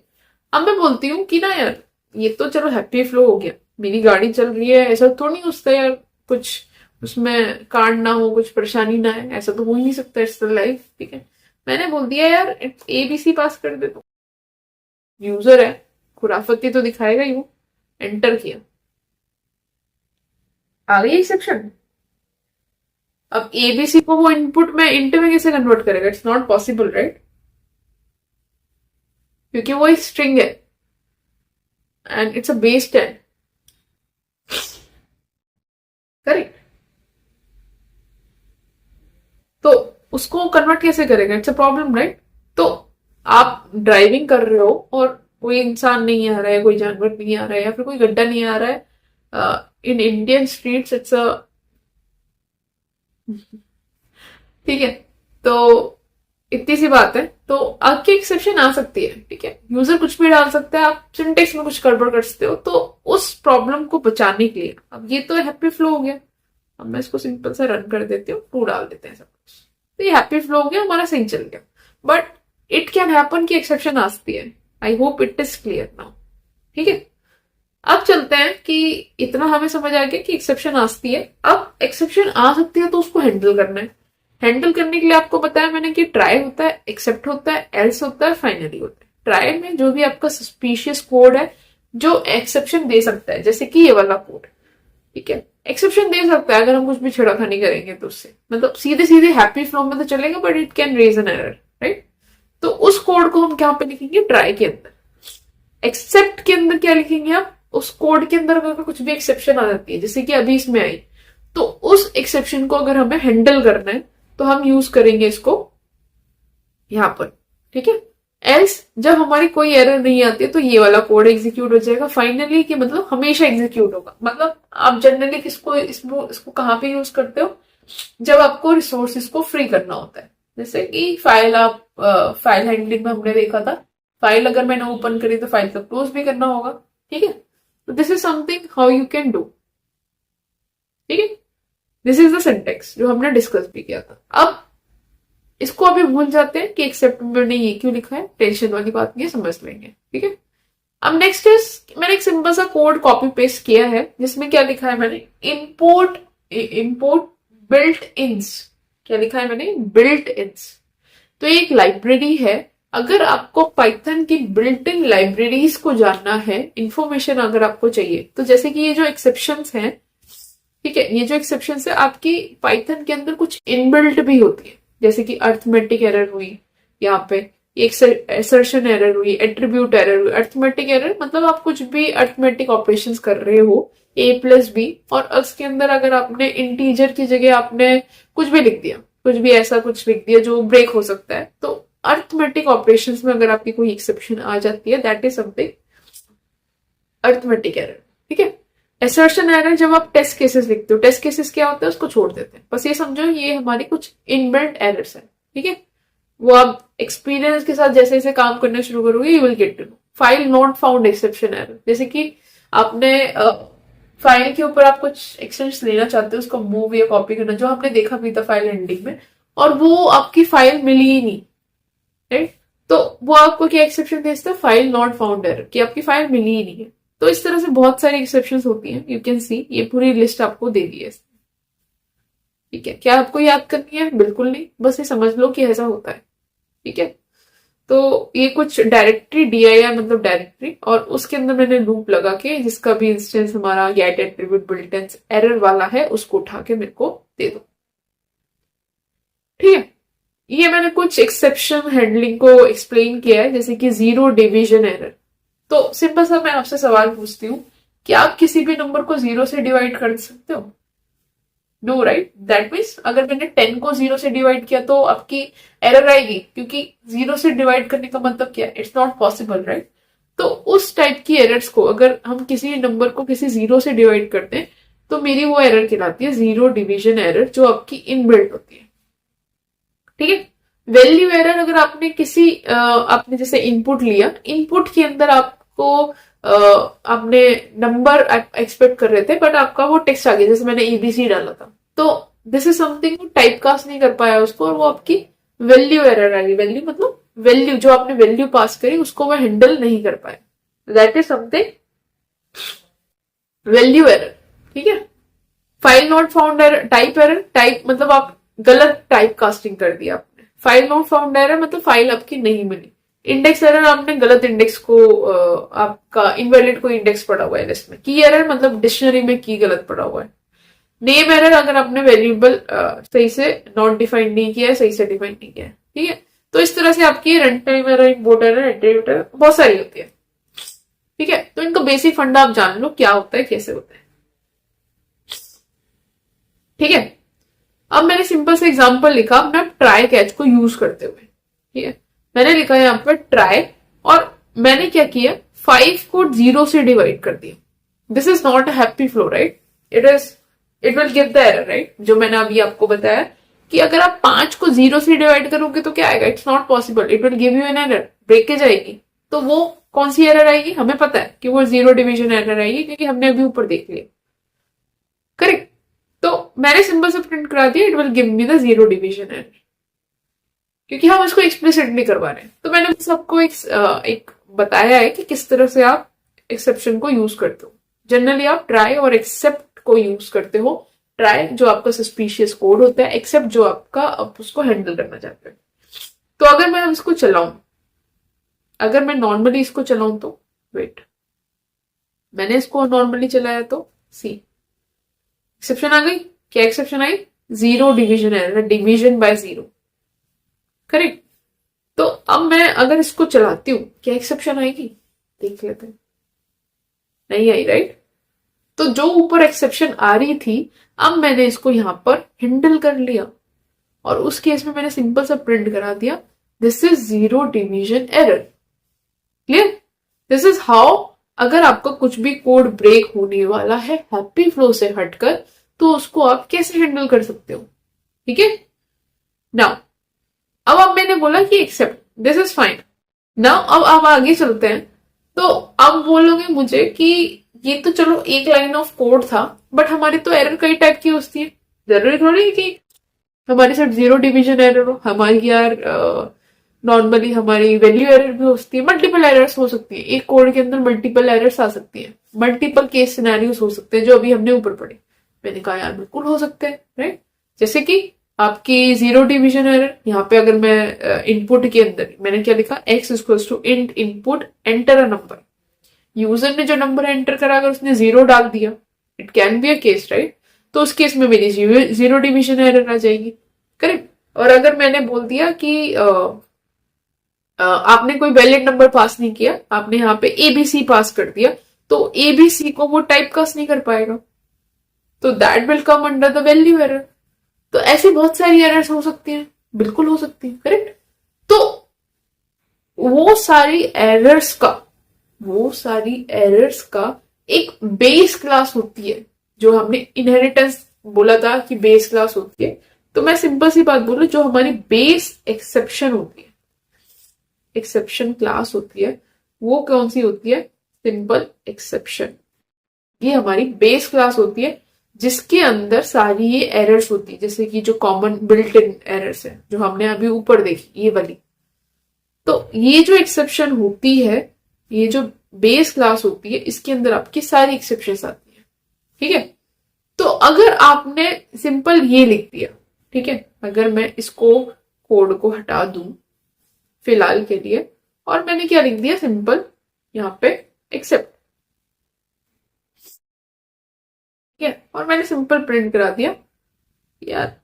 अब मैं बोलती हूँ कि ना यार, ये तो चलो हैप्पी फ्लो हो गया, मेरी गाड़ी चल रही है, ऐसा थोड़ी उसका यार कुछ उसमें कांड ना हो, कुछ परेशानी ना है, ऐसा तो हो ही नहीं सकता, इट्स लाइफ। ठीक है, मैंने बोल दिया यार ABC पास कर दे। तो यूजर है, खुराफती तो दिखाएगा ही वो। एंटर किया, आ गई एक्सेप्शन। अब ABC को वो इनपुट में इंट में कैसे कन्वर्ट करेगा? It's not possible, right? क्योंकि वो एक स्ट्रिंग है and it's a base 10, correct? तो उसको कन्वर्ट कैसे करेगा? It's a problem, right? तो आप ड्राइविंग कर रहे हो और कोई इंसान नहीं आ रहा है, कोई जानवर नहीं आ रहा है, या फिर कोई गड्ढा नहीं आ रहा है in Indian streets, it's a, ठीक है, तो इतनी सी बात है। तो आपकी एक्सेप्शन आ सकती है। ठीक है, यूजर कुछ भी डाल सकता है, आप सिंटेक्स में कुछ गड़बड़ कर सकते हो। तो उस प्रॉब्लम को बचाने के लिए, अब ये तो हैप्पी फ्लो हो गया, अब मैं इसको सिंपल सा रन कर देती हूँ, 2 डाल देते हैं सब कुछ, तो ये हैप्पी फ्लो हो गया, हमारा सही चल गया। बट इट कैन हैपन कि एक्सेप्शन आ सकती है। आई hope it is clear now. ठीक है, अब चलते हैं कि इतना हमें समझ आ गया कि एक्सेप्शन आ सकती है। अब एक्सेप्शन आ सकती है तो उसको हैंडल करना है। हैंडल करने के लिए आपको बताया मैंने कि ट्राई होता है, एक्सेप्ट होता है, एल्स होता है, फाइनली होता है। ट्राई में जो भी आपका सस्पिशियस कोड है जो एक्सेप्शन दे सकता है, जैसे कि ये वाला कोड, ठीक है, एक्सेप्शन दे सकता है अगर हम कुछ भी छिड़ाखानी करेंगे तो उससे, मतलब सीधे सीधे हैप्पी फ्लो में तो चलेगा but it can raise an error, right. तो उस कोड को हम क्या पे लिखेंगे, ट्राई के अंदर। एक्सेप्ट के अंदर क्या लिखेंगे आप, उस कोड के अंदर अगर कुछ भी एक्सेप्शन आ जाती है जैसे कि अभी इसमें आई, तो उस एक्सेप्शन को अगर हमें हैंडल करना है तो हम यूज करेंगे इसको यहां पर, ठीक है। एल्स जब हमारी कोई एरर नहीं आती है तो ये वाला कोड एग्जीक्यूट हो जाएगा फाइनली, कि मतलब हमेशा एग्जीक्यूट होगा। मतलब आप जनरली इसको कहां पे यूज करते हो, जब आपको रिसोर्सेज को फ्री करना होता है। जैसे कि फाइल हैंडलिंग में हमने देखा था, फाइल अगर मैंने ओपन करी तो फाइल को क्लोज भी करना होगा, ठीक है। तो this is something how you can do, ठीक है। दिस इज द सिंटेक्स जो हमने डिस्कस भी किया था। अब इसको अभी भूल जाते हैं कि एक्सेप्ट में मैंने ये क्यों लिखा है, टेंशन वाली बात नहीं है, समझ लेंगे, ठीक है। अब नेक्स्ट इज, मैंने एक सिंपल सा कोड कॉपी पेस्ट किया है जिसमें क्या लिखा है मैंने, इंपोर्ट बिल्ट इन्स। क्या लिखा है मैंने, बिल्ट इन्स। तो ये एक लाइब्रेरी है। अगर आपको पाइथन की बिल्ट इन लाइब्रेरीज को जानना है, इंफॉर्मेशन अगर आपको चाहिए, तो जैसे कि ये जो एक्सेप्शंस हैं, ठीक है, ये जो एक्सेप्शंस है आपकी पाइथन के अंदर कुछ इनबिल्ट भी होती है, जैसे कि अर्थमेटिक एरर हुई, यहाँ पे एक असर्शन एरर हुई, एट्रीब्यूट एरर हुई। अर्थमेटिक एरर मतलब आप कुछ भी अर्थमेटिक ऑपरेशंस कर रहे हो, A+B, और उसके अंदर अगर आपने इंटीजर की जगह आपने कुछ भी लिख दिया, कुछ भी ऐसा कुछ लिख दिया जो ब्रेक हो सकता है, तो अर्थमेटिक ऑपरेशंस में अगर आपकी कोई एक्सेप्शन आ जाती है, that is something arithmetic error, ठीक है। असर्शन एरर जब आप टेस्ट केसेस लिखते हो, टेस्ट केसेस क्या होता है उसको छोड़ देते हैं, बस ये समझो ये हमारी कुछ इनबिल्ट एरर्स है, ठीक है। वो आप एक्सपीरियंस के साथ जैसे जैसे काम करना शुरू करोगे, you will get to know. File not found exception error, जैसे कि आपने फाइल के ऊपर आप कुछ एक्सटेंशन लेना चाहते हो, उसको मूव या कॉपी करना, जो हमने देखा भी था फाइल हैंडलिंग में, और वो आपकी फाइल मिली ही नहीं, राइट। तो वो आपको क्या एक्सेप्शन भेजता है, फाइल नॉट फाउंड एरर, कि आपकी फाइल मिली ही नहीं है। तो इस तरह से बहुत सारी एक्सेप्शंस होती हैं, यू कैन सी, ये पूरी लिस्ट आपको दे दी है, ठीक है। क्या आपको याद करनी है, बिल्कुल नहीं, बस ये समझ लो कि ऐसा होता है, ठीक है। तो ये कुछ डायरेक्टरी DIR मतलब डायरेक्टरी, और उसके अंदर मैंने लूप लगा के जिसका भी इंस्टेंस हमारा गेट एट्रीब्यूट बिल्ट एरर वाला है उसको उठा के मेरे को दे दो, ठीक है। ये मैंने कुछ एक्सेप्शन हैंडलिंग को एक्सप्लेन किया है, जैसे कि जीरो डिवीजन एरर। तो सिंपल सा मैं आपसे सवाल पूछती हूँ, क्या आप किसी भी नंबर को 0 से डिवाइड कर सकते हो? No, right. दैट मीन्स अगर मैंने 10 को 0 से डिवाइड किया तो आपकी एरर आएगी, क्योंकि 0 से डिवाइड करने का मतलब क्या है, इट्स नॉट पॉसिबल, राइट। तो उस टाइप की एरर्स को अगर हम किसी नंबर को किसी 0 से डिवाइड करते हैं तो मेरी वो एरर कहलाती है जीरो डिवीजन एरर, जो आपकी इनबिल्ट होती है, ठीक है। वैल्यू एरर अगर आपने आपने जैसे इनपुट लिया, इनपुट के अंदर आपको आपने नंबर एक्सपेक्ट कर रहे थे बट आपका वो टेक्स्ट आ गया, जैसे मैंने ABC डाला था, तो this is something type cast नहीं कर पाया उसको, और वो आपकी वैल्यू एरर आ गई। वैल्यू मतलब वैल्यू, जो आपने वैल्यू पास करी उसको वो हैंडल नहीं कर पाया, that is something value error, ठीक है। File not found error, type मतलब आप गलत टाइप कास्टिंग कर दिया आपने। फाइल नॉट फाउंड एरर मतलब फाइल आपकी नहीं मिली। इंडेक्स एरर, आपने गलत इंडेक्स को आपका इनवैलिड कोई इंडेक्स पड़ा हुआ है लिस्ट में। की एरर मतलब डिक्शनरी में की गलत पड़ा हुआ है। नेम एरर अगर आपने वेरिएबल सही से नॉट डिफाइंड नहीं किया है, सही से डिफाइंड नहीं किया है, ठीक है। तो इस तरह से आपकी run time error, import error, attribute error बहुत सारी होती है, ठीक है। तो इनका बेसिक फंडा आप जान लो क्या होता है, कैसे होता है, ठीक है। अब मैंने सिंपल से एग्जांपल लिखा अपना ट्राई कैच को यूज करते हुए, ठीक है। मैंने लिखा यहाँ पर ट्राई, और मैंने क्या किया, 5 को 0 से डिवाइड कर दिया। This is not a happy flow, right. It will give the error, right. जो मैंने अभी आपको बताया कि अगर आप 5 को 0 से डिवाइड करोगे तो क्या आएगा, it's not possible, it will give you an error, breakage आएगी। तो वो कौन सी एरर आएगी, हमें पता है कि वो जीरो डिवीजन एरर आएगी, क्योंकि हमने अभी ऊपर देख लिया, करेक्ट। तो मैंने सिंपल से प्रिंट करा दिया, it will give me the zero division error, क्योंकि हम इसको एक्सप्लिसिटली करवा रहे हैं। तो मैंने सबको एक बताया है कि किस तरह से आप एक्सेप्शन को यूज करते हो। जनरली आप ट्राई और एक्सेप्ट को यूज करते हो। ट्राई जो आपका सस्पिशियस कोड होता है, एक्सेप्ट जो आपका आप उसको हैंडल करना चाहते हो। तो अगर मैं इसको चलाऊं, अगर मैं नॉर्मली इसको चलाऊं तो वेट, मैंने इसको नॉर्मली चलाया तो सी, एक्सेप्शन आ गई, क्या exception I? Zero division error, division by zero, correct. तो अब मैं अगर इसको चलाती हूँ, क्या एक्सेप्शन आएगी? देख लेते हैं। नहीं आई, राइट। तो जो ऊपर एक्सेप्शन आ रही थी, अब मैंने इसको यहां पर हैंडल कर लिया और उस केस में मैंने सिंपल सा प्रिंट करा दिया, this is zero division error. Clear? This is how, अगर आपका कुछ भी कोड ब्रेक होने वाला है हैप्पी फ्लो से हटकर, तो उसको आप कैसे हैंडल कर सकते हो। ठीक है। नाउ अब मैंने बोला कि except, this is fine. Now अब आप आगे चलते हैं, तो अब बोलोगे मुझे कि ये तो चलो एक लाइन ऑफ कोड था, बट हमारी तो एरर कई टाइप की होती है। जरूरी थोड़ी है कि हमारे साथ जीरो डिवीजन एरर हो, हमारी यार नॉर्मली हमारी वैल्यू एरर भी होती है, मल्टीपल एरर्स हो सकती है, एक कोड के अंदर मल्टीपल एरर्स आ सकती है, मल्टीपल केस सिनेरियोस हो सकते हैं जो अभी हमने ऊपर पढ़े। मैंने कहा यार बिल्कुल हो सकते हैं, राइट। जैसे कि आपकी जीरो डिवीजन एरर, यहाँ पे अगर मैं इनपुट के अंदर मैंने क्या लिखा, x equals to int input enter a number, user ने जो नंबर एंटर करा अगर उसने जीरो डाल दिया, it can be a case, right. तो उस केस में मेरी जीरो डिवीजन एरर आ जाएगी, करेक्ट। और अगर मैंने बोल दिया कि आपने कोई वैलिड नंबर पास नहीं किया, आपने यहाँ पे एबीसी पास कर दिया, तो एबीसी को वो टाइप कास्ट नहीं कर पाएगा, तो that will come under the value error. तो ऐसी बहुत सारी एरर्स हो सकती हैं, बिल्कुल हो सकती है, करेक्ट। तो वो सारी एरर्स का एक बेस क्लास होती है, जो हमने इनहेरिटेंस बोला था कि बेस क्लास होती है। तो मैं सिंपल सी बात बोलूं, जो हमारी बेस एक्सेप्शन होती है, एक्सेप्शन क्लास होती है, वो कौन सी होती है? Simple exception. ये हमारी बेस क्लास होती है, जिसके अंदर सारी ये एरर्स होती है, जैसे कि जो कॉमन बिल्ट इन एरर्स है जो हमने अभी ऊपर देखी, ये वाली। तो ये जो एक्सेप्शन होती है, ये जो बेस क्लास होती है, इसके अंदर आपकी सारी एक्सेप्शन आती है। ठीक है। तो अगर आपने सिंपल ये लिख दिया, ठीक है, अगर मैं इसको कोड को हटा दूं फिलहाल के लिए, और मैंने क्या लिख दिया, सिंपल यहाँ पे एक्सेप्ट, ठीक है, और मैंने सिंपल प्रिंट करा दिया यार,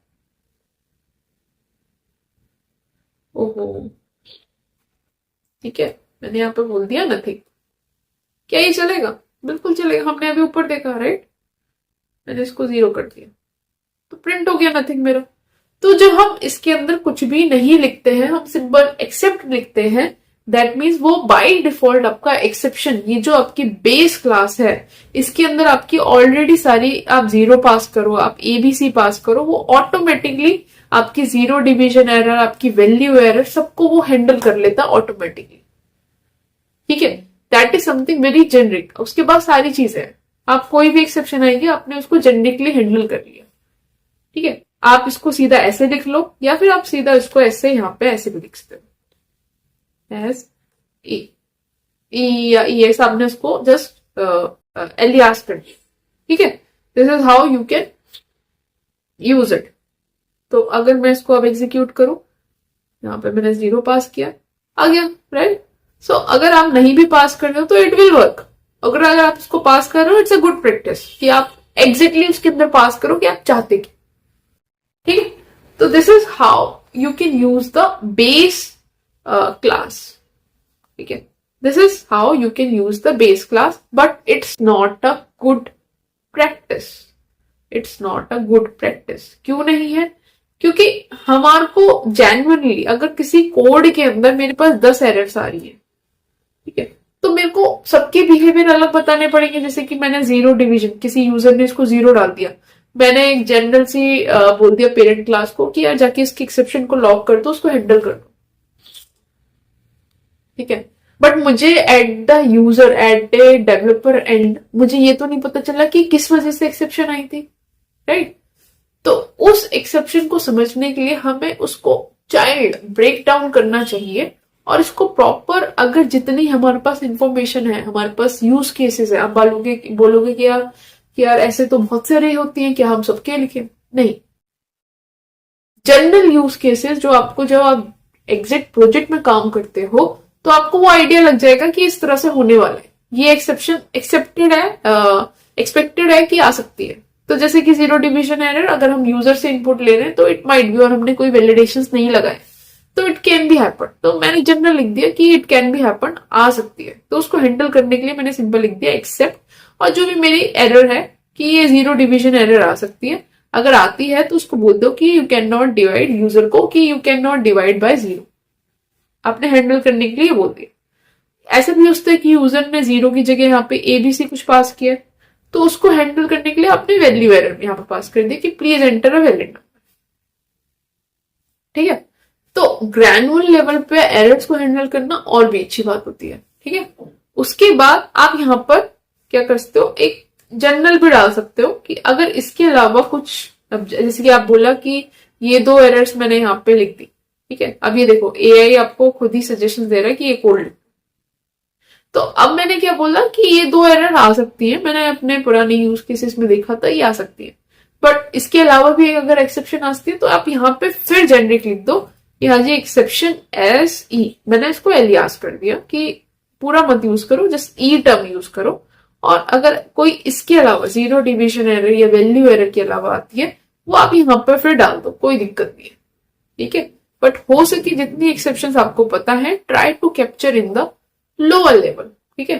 ओहो, ठीक है, मैंने यहाँ पे बोल दिया नथिंग। क्या ये चलेगा? बिल्कुल चलेगा, हमने अभी ऊपर देखा, राइट। मैंने इसको जीरो कर दिया तो प्रिंट हो गया नथिंग मेरा। तो जब हम इसके अंदर कुछ भी नहीं लिखते हैं, हम सिंपल एक्सेप्ट लिखते हैं, दैट मीन्स वो बाय डिफॉल्ट आपका एक्सेप्शन, ये जो आपकी बेस क्लास है, इसके अंदर आपकी ऑलरेडी सारी, आप जीरो पास करो, आप एबीसी पास करो, वो ऑटोमेटिकली आपकी जीरो डिवीजन एरर, आपकी वैल्यू एरर, सबको वो हैंडल कर लेता ऑटोमेटिकली। ठीक है, that is something very generic. उसके बाद सारी चीजें, आप कोई भी एक्सेप्शन आएगी, आपने उसको जेनरिकली हैंडल कर लिया। ठीक है, आप इसको सीधा ऐसे लिख लो, या फिर आप सीधा इसको ऐसे यहाँ पे ऐसे भी लिख सकते हो, एस ई या ई एस, आपने उसको जस्ट एलियास कर दिया। ठीक है, this is how you can use it. तो अगर मैं इसको अब एग्जीक्यूट करूं, यहाँ पे मैंने जीरो पास किया, आ गया, राइट। सो अगर आप नहीं भी पास कर रहे हो तो इट विल वर्क। अगर आप इसको पास कर रहे हो, इट्स अ गुड प्रैक्टिस कि आप एग्जैक्टली उसके अंदर पास करो कि आप चाहते कि। ठीक है, तो this is how you can use the base class. ठीक है, this is how you can use the base class, but it's not a good practice. It's not a good practice. क्यों नहीं है? क्योंकि हमारे को जेन्युइनली अगर किसी कोड के अंदर मेरे पास 10 एरर्स आ रही है, ठीक है, तो मेरे को सबके बिहेवियर अलग बताने पड़ेंगे। जैसे कि मैंने जीरो डिवीजन, किसी यूजर ने इसको जीरो डाल दिया, मैंने एक जनरल सी बोल दिया पेरेंट क्लास को कि यार जाके इसकी एक्सेप्शन को लॉक कर दो, उसको हैंडल कर दो। ठीक है, बट मुझे at the user, at the developer and, मुझे ये तो नहीं पता चला कि किस वजह से एक्सेप्शन आई थी, राइट। तो उस एक्सेप्शन को समझने के लिए हमें उसको चाइल्ड ब्रेक डाउन करना चाहिए, और इसको प्रॉपर, अगर जितनी हमारे पास इंफॉर्मेशन है, हमारे पास यूज केसेस है, आप बोलोगे कि यार ऐसे तो बहुत सारे होती हैं, क्या हम सबके लिखें? नहीं, जनरल यूज केसेस जो आपको, जब आप एग्जैक्ट प्रोजेक्ट में काम करते हो, तो आपको वो आइडिया लग जाएगा कि इस तरह से होने वाला है, ये एक्सेप्शन एक्सेप्टेड है, एक्सपेक्टेड है कि आ सकती है, तो जैसे कि जीरो डिवीजन एरर अगर हम यूजर से इनपुट ले रहे हैं तो इट माइट बी, और हमने कोई वैलिडेशन नहीं लगाए तो इट कैन बी हैपन। तो मैंने जनरल लिख दिया कि इट कैन बी हैपन, आ सकती है। तो उसको हैंडल करने के लिए मैंने सिंपल लिख दिया एक्सेप्ट, और जो भी मेरी एरर है कि ये जीरो डिवीजन एरर आ सकती है, अगर आती है तो उसको बोल दो कि you can not divide, user को कि you can not divide by zero. आपने हैंडल करने के लिए बोल दिया। ऐसा भी होता है कि यूजर ने जीरो की जगह यहाँ पे एबीसी कुछ पास किया, तो उसको हैंडल करने के लिए आपने वैल्यू एरर यहाँ पे पास कर दिया कि please enter a valid number. ठीक है, तो ग्रैनुअल लेवल पे एरर्स को हैंडल करना और भी अच्छी बात होती है। ठीक है, उसके बाद आप यहाँ पर क्या कर सकते हो, एक जनरल भी डाल सकते हो कि अगर इसके अलावा कुछ, अब जैसे कि आप बोला कि ये दो एरर्स मैंने यहाँ पे लिख दी। ठीक है, अब ये देखो एआई आपको खुद ही सजेशन दे रहा है कि ये कोड लिख। तो अब मैंने क्या बोला कि ये दो एरर आ सकती है, मैंने अपने पुराने यूज केसेस में देखा था ये आ सकती है, बट इसके अलावा भी अगर एक्सेप्शन आती है तो आप यहाँ पे फिर जेनरिक लिख दो, यहाँ जी एक्सेप्शन एस ई, मैंने इसको एलियास कर दिया कि पूरा मत यूज करो, जस्ट ई टर्म यूज करो। और अगर कोई इसके अलावा जीरो डिवीजन एरर या वैल्यू एरर के अलावा आती है वो आप यहाँ पर फिर डाल दो, कोई दिक्कत नहीं है। ठीक है, बट हो सके जितनी एक्सेप्शन आपको पता है try to capture in the lower level. ठीक है,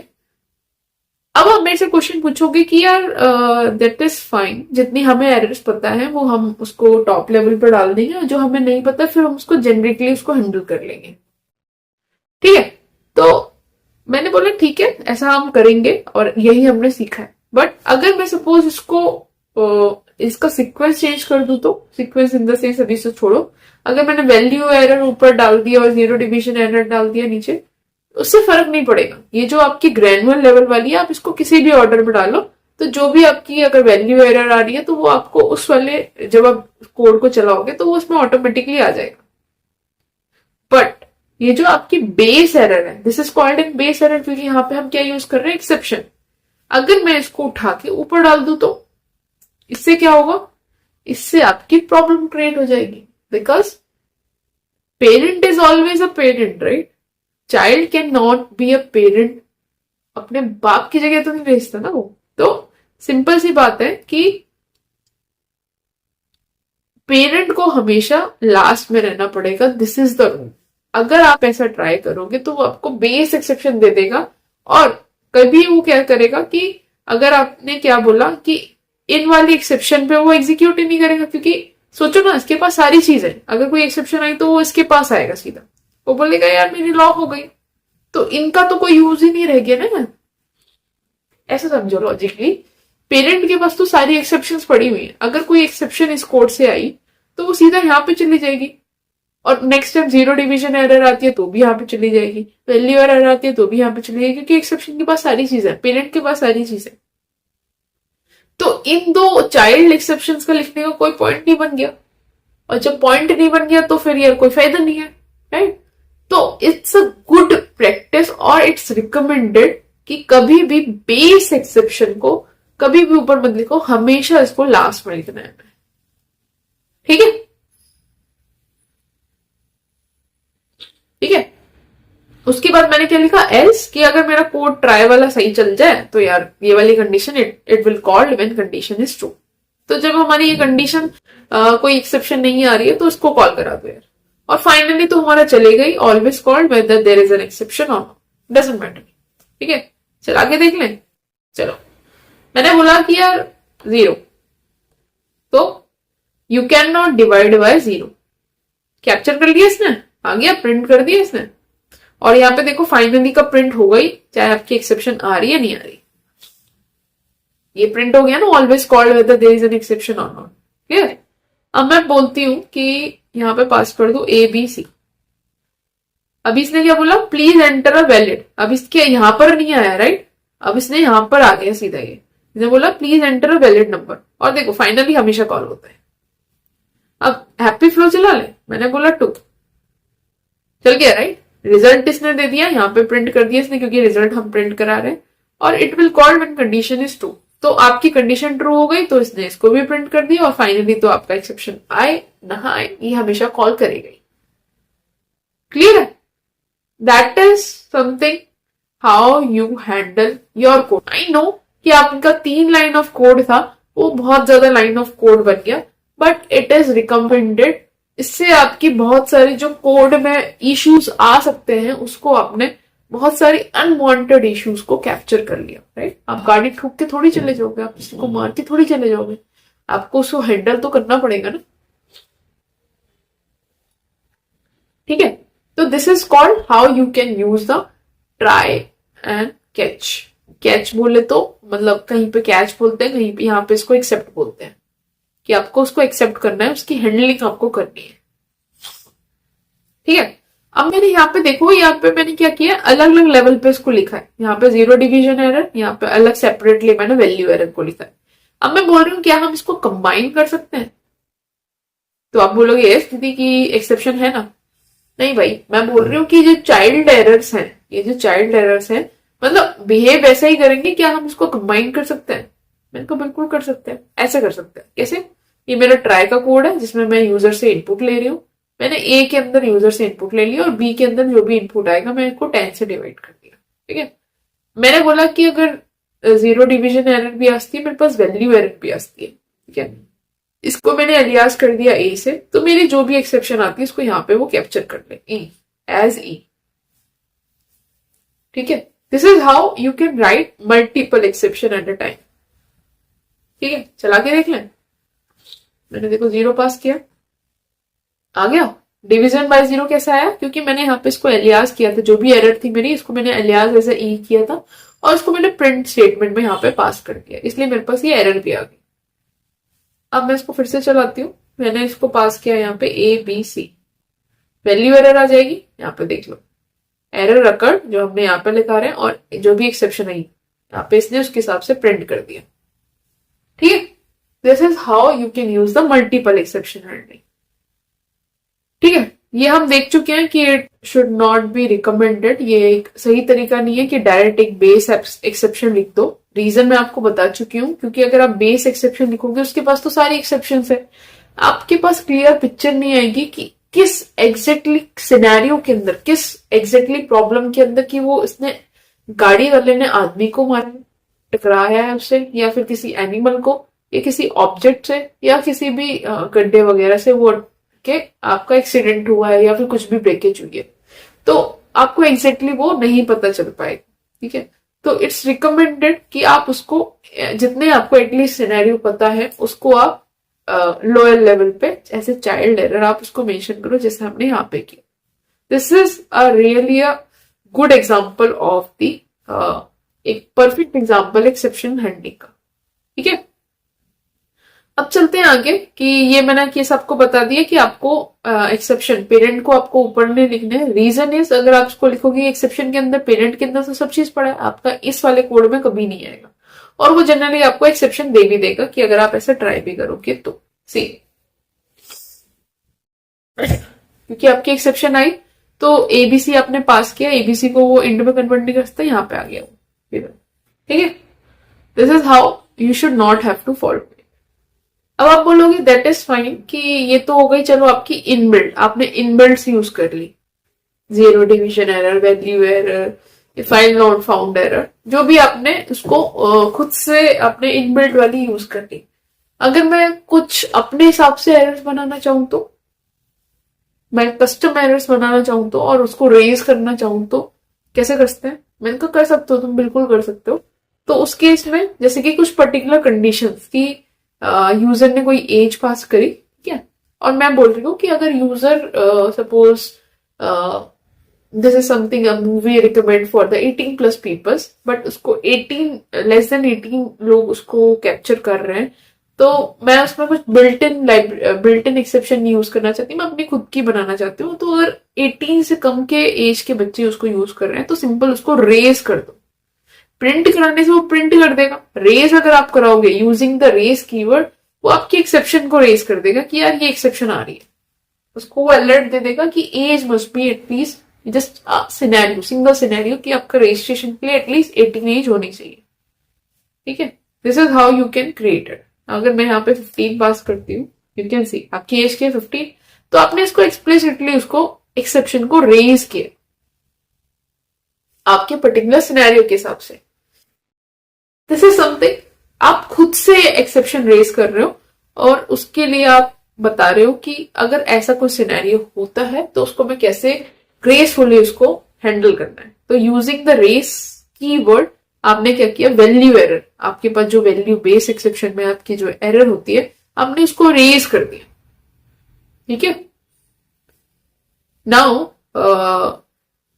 अब आप मेरे से क्वेश्चन पूछोगे कि यार दैट इज फाइन, जितनी हमें एरर्स पता है वो हम उसको टॉप लेवल पर डाल देंगे, और जो हमें नहीं पता फिर हम उसको जेनरिकली उसको हैंडल कर लेंगे। ठीक है, तो मैंने बोला ठीक है ऐसा हम करेंगे और यही हमने सीखा है। बट अगर मैं सपोज इसका सीक्वेंस चेंज कर दूं, तो सीक्वेंस इन द सेंस अभी से छोड़ो, अगर मैंने वैल्यू एरर ऊपर डाल दिया और जीरो डिवीजन एरर डाल दिया नीचे, उससे फर्क नहीं पड़ेगा। ये जो आपकी ग्रैनुअल लेवल वाली है आप इसको किसी भी ऑर्डर में डालो, तो जो भी आपकी अगर वैल्यू एरर आ रही है तो वो आपको उस वाले, जब आप कोड को चलाओगे तो वो उसमें ऑटोमेटिकली आ जाएगा। बट ये जो आपकी बेस एरर है, this is called in base error, क्योंकि यहाँ पे हम क्या यूज कर रहे हैं, एक्सेप्शन। अगर मैं इसको उठा के ऊपर डाल दूं तो इससे क्या होगा, इससे आपकी प्रॉब्लम क्रिएट हो जाएगी, because parent is always a parent, right. Child can not be a parent, अपने बाप की जगह तो नहीं भेजता ना वो। तो सिंपल सी बात है कि पेरेंट को हमेशा लास्ट में रहना पड़ेगा, दिस इज द रूल। अगर आप ऐसा ट्राई करोगे तो वो आपको बेस एक्सेप्शन दे देगा, और कभी वो क्या करेगा कि अगर आपने क्या बोला कि इन वाली एक्सेप्शन पे वो एग्जीक्यूट ही नहीं करेगा, क्योंकि सोचो ना इसके पास सारी चीजें, अगर कोई एक्सेप्शन आई तो वो इसके पास आएगा सीधा, वो बोलेगा यार मेरी लॉक हो गई, तो इनका तो कोई यूज ही नहीं रह गया ना। ऐसा समझो लॉजिकली, पेरेंट के पास तो सारी एक्सेप्शंस पड़ी हुई है, अगर कोई एक्सेप्शन इस कोड से आई तो वो सीधा यहाँ पे चली जाएगी, और next time zero division error आती है तो भी यहाँ पे चली जाएगी, वैल्यू एरर आती है तो भी यहाँ पे चली जाएगी, क्योंकि एक्सेप्शन के पास सारी चीजें, पेरेंट के पास सारी चीजें। तो इन दो चाइल्ड एक्सेप्शंस का लिखने का कोई पॉइंट नहीं बन गया, और जब पॉइंट नहीं बन गया तो फिर यार कोई फायदा नहीं है, राइट। तो इट्स अ गुड प्रैक्टिस और इट्स रिकमेंडेड कि कभी भी बेस एक्सेप्शन को कभी भी ऊपर मत लिखो, हमेशा इसको लास्ट में लिखना है। ठीक है, ठीक है। उसके बाद मैंने क्या लिखा, एल्स, कि अगर मेरा कोड ट्राई वाला सही चल जाए तो यार ये वाली condition it will called when condition is true. तो जब हमारी ये कंडीशन कोई एक्सेप्शन नहीं आ रही है तो इसको कॉल करा दो यार, और फाइनली तो हमारा चलेगा ही always called whether there is an exception और नॉट, डजंट मैटर। ठीक है, चल आगे देख लें। चलो, मैंने बोला कि यार जीरो, तो you can not divide by zero, capture कर लिया इसने, आ गया, प्रिंट कर दिया इसने, और यहाँ पे देखो फाइनली का प्रिंट हो गई, चाहे आपकी एक्सेप्शन आ रही है नहीं आ रही, ये प्रिंट हो गया ना, always called whether there is an exception और नॉट। क्लियर। अब मैं बोलती हूं कि यहाँ पे पास कर दो ABC। अब इसने क्या बोला, प्लीज एंटर अ वैलिड, अब इसके यहां पर नहीं आया, राइट, अब इसने यहां पर आ गया सीधा, ये इसने बोला please enter a valid number, और देखो फाइनली हमेशा कॉल होता है। अब हैप्पी फ्लो चला ले, मैंने बोला 2, चल गया, राइट। रिजल्ट इसने दे दिया, यहाँ पे प्रिंट कर दिया इसने, क्योंकि रिजल्ट हम प्रिंट करा रहे हैं, और it will call when condition is true. तो आपकी कंडीशन ट्रू हो गई तो इसने इसको भी प्रिंट कर दिया, और फाइनली तो आपका एक्सेप्शन आए ना आए ये हमेशा कॉल करेगा। क्लियर है, that is something how you handle your code. I know कि आपका 3 लाइन ऑफ कोड था, वो बहुत ज्यादा लाइन ऑफ कोड बन गया, बट इट इज रिकमेंडेड। इससे आपकी बहुत सारी जो कोड में इश्यूज आ सकते हैं उसको आपने बहुत सारी अनवांटेड इश्यूज को कैप्चर कर लिया, राइट। आप गाड़ी ठोक के थोड़ी चले जाओगे, आप किसी को मार के थोड़ी चले जाओगे, आपको उसको हैंडल तो करना पड़ेगा ना, ठीक है। तो this is called how you can use the try and catch. Catch बोले तो मतलब कहीं पे कैच बोलते हैं, कहीं पे यहाँ पे इसको एक्सेप्ट बोलते हैं, कि आपको उसको एक्सेप्ट करना है, उसकी हैंडलिंग आपको करनी है, ठीक है। अब मैंने यहाँ पे देखो, यहाँ पे मैंने क्या किया, अलग अलग लेवल पे इसको लिखा है। यहाँ पे जीरो डिवीजन एरर, यहाँ पे अलग सेपरेटली मैंने वैल्यू एरर को लिखा है। अब मैं बोल रही हूँ क्या हम इसको कंबाइन कर सकते हैं, तो आप बोलोगे ये स्थिति की एक्सेप्शन है ना। नहीं भाई, मैं बोल रही हूँ कि जो चाइल्ड एरर्स हैं, ये जो चाइल्ड एरर्स हैं मतलब बिहेव वैसा ही करेंगे, क्या हम इसको कंबाइन कर सकते हैं। मैंने कहा बिल्कुल कर सकते हैं, ऐसे कर सकते हैं। कैसे? ये मेरा ट्राई का कोड है जिसमें मैं यूजर से इनपुट ले रही हूँ। मैंने ए के अंदर यूजर से इनपुट ले लिया और बी के अंदर जो भी इनपुट आएगा मैं इसको 10 से डिवाइड कर दिया, ठीक है। मैंने बोला कि अगर जीरो डिवीजन एरर भी आती है, मेरे पास वैल्यू एरर भी आती है, ठीक है। इसको मैंने अलियास कर दिया ए से, तो मेरी जो भी एक्सेप्शन आती है इसको यहाँ पे वो कैप्चर कर ले, ई एज ई, ठीक है। This is how you can write multiple exception at a time, ठीक है। चला के देख लें। मैंने देखो 0 पास किया, आ गया। डिवीजन बाय 0 कैसा आया, क्योंकि मैंने यहाँ पे इसको एलियास किया था, जो भी एरर थी मेरी इसको मैंने एलियास एज ई किया था और इसको मैंने प्रिंट स्टेटमेंट में यहाँ पे पास कर दिया, इसलिए मेरे पास ये एरर भी आ गई। अब मैं इसको फिर से चलाती हूँ। मैंने इसको पास किया यहाँ पे A B C, value error आ जाएगी, यहाँ पे देख लो एरर अकर्ड जो हमने यहाँ पे लिखा रहे हैं, और जो भी एक्सेप्शन आई यहाँ पे इसने उसके हिसाब से प्रिंट कर दिया, ठीक है। This is how you can use the multiple exception handling, ठीक है। ये हम देख चुके हैं कि it should not be recommended. ये एक सही तरीका नहीं है कि डायरेक्ट एक बेस एक्सेप्शन लिख दो। रीजन मैं आपको बता चुकी हूँ, क्योंकि अगर आप बेस एक्सेप्शन लिखोगे उसके पास तो सारी एक्सेप्शन है, आपके पास क्लियर पिक्चर नहीं आएगी कि किस एग्जैक्टली सिनेरियो के अंदर, किस एग्जैक्टली प्रॉब्लम के अंदर कि वो इसने गाड़ी वाले ने आदमी को मारा, टकराया है उससे, या फिर किसी एनिमल को, या किसी ऑब्जेक्ट से, या किसी भी गड्ढे वगैरह से वो के आपका एक्सीडेंट हुआ है, या फिर कुछ भी ब्रेकेज हुई है, तो आपको एग्जैक्टली वो नहीं पता चल पाएगा, ठीक है। तो इट्स रिकमेंडेड कि आप उसको जितने आपको एटलीस्ट सिनेरियो पता है उसको आप लोअर लेवल पे ऐसे चाइल्ड एरर आप उसको मेंशन करो, जैसे हमने यहाँ पे किया। This is a really a good example of the एक परफेक्ट एग्जाम्पल एक्सेप्शन हैंडलिंग का, ठीक है। अब चलते हैं आगे कि ये मैंने केस आपको बता दिया कि आपको एक्सेप्शन पेरेंट को आपको ऊपर नहीं लिखना है। रीजन इज अगर आप इसको लिखोगे एक्सेप्शन के अंदर, पेरेंट के अंदर तो सब चीज पड़ा है, आपका इस वाले कोड में कभी नहीं आएगा, और वो जनरली आपको एक्सेप्शन दे भी देगा कि अगर आप ऐसा ट्राई भी करोगे तो सी, क्योंकि आपकी एक्सेप्शन आई तो एबीसी आपने पास किया, एबीसी को वो इंड में कन्वर्ट नहीं कर सकता, यहाँ पे आ गया वो, ठीक है। This is how you should not have to follow. अब आप बोलोगे दैट इज फाइन कि ये तो हो गई चलो आपकी इनबिल्ड, आपने इनबिल्ड यूज कर ली, zero division error, value error, file not found error, जो भी आपने उसको खुद से अपने इनबिल्ड वाली यूज कर ली। अगर मैं कुछ अपने हिसाब से एरर्स बनाना चाहूं तो, मैं कस्टम एरर्स बनाना चाहूं तो, और उसको रेज करना चाहूं तो कैसे कर सकते हैं? मैंने कहा कर सकते हो, तुम बिल्कुल कर सकते हो। तो उस केस में जैसे कि कुछ पर्टिकुलर कंडीशंस की यूजर ने कोई एज पास करी, ठीक है, और मैं बोल रही हूँ कि अगर user suppose this is something a movie recommend for the 18+ peoples, but उसको 18 लेस देन 18 लोग उसको कैप्चर कर रहे हैं, तो मैं उसमें कुछ बिल्ट इन एक्सेप्शन नहीं यूज करना चाहती, मैं अपनी खुद की बनाना चाहती हूँ। तो अगर 18 से कम के एज के बच्चे उसको यूज कर रहे हैं तो सिंपल उसको रेज कर दो, प्रिंट कराने से वो प्रिंट कर देगा। रेज अगर आप कराओगे यूजिंग द रेज कीवर्ड, वो आपकी एक्सेप्शन को रेज कर देगा कि यार ये एक्सेप्शन आ रही है, उसको वो अलर्ट दे देगा कि age must be at least just scenario, single scenario कि आपका रजिस्ट्रेशन के लिए एटलीस्ट 18 एज होनी चाहिए, ठीक है। This is how you can create it. अगर मैं यहाँ पे 15 पास करती हूँ, यू कैन सी आपकी एज के 15, तो आपने इसको एक्सप्लिसिटली उसको एक्सेप्शन को रेज किया आपके पर्टिकुलर सिनेरियो के हिसाब से। दिस इज समथिंग आप खुद से एक्सेप्शन रेज कर रहे हो और उसके लिए आप बता रहे हो कि अगर ऐसा कोई सिनेरियो होता है तो उसको मैं कैसे ग्रेसफुली उसको हैंडल करना है। तो यूजिंग द रेस कीवर्ड आपने क्या किया, वैल्यू एरर, आपके पास जो वैल्यू बेस एक्सेप्शन में आपकी जो एरर होती है आपने उसको रेज कर दिया। ठीक है, नाउ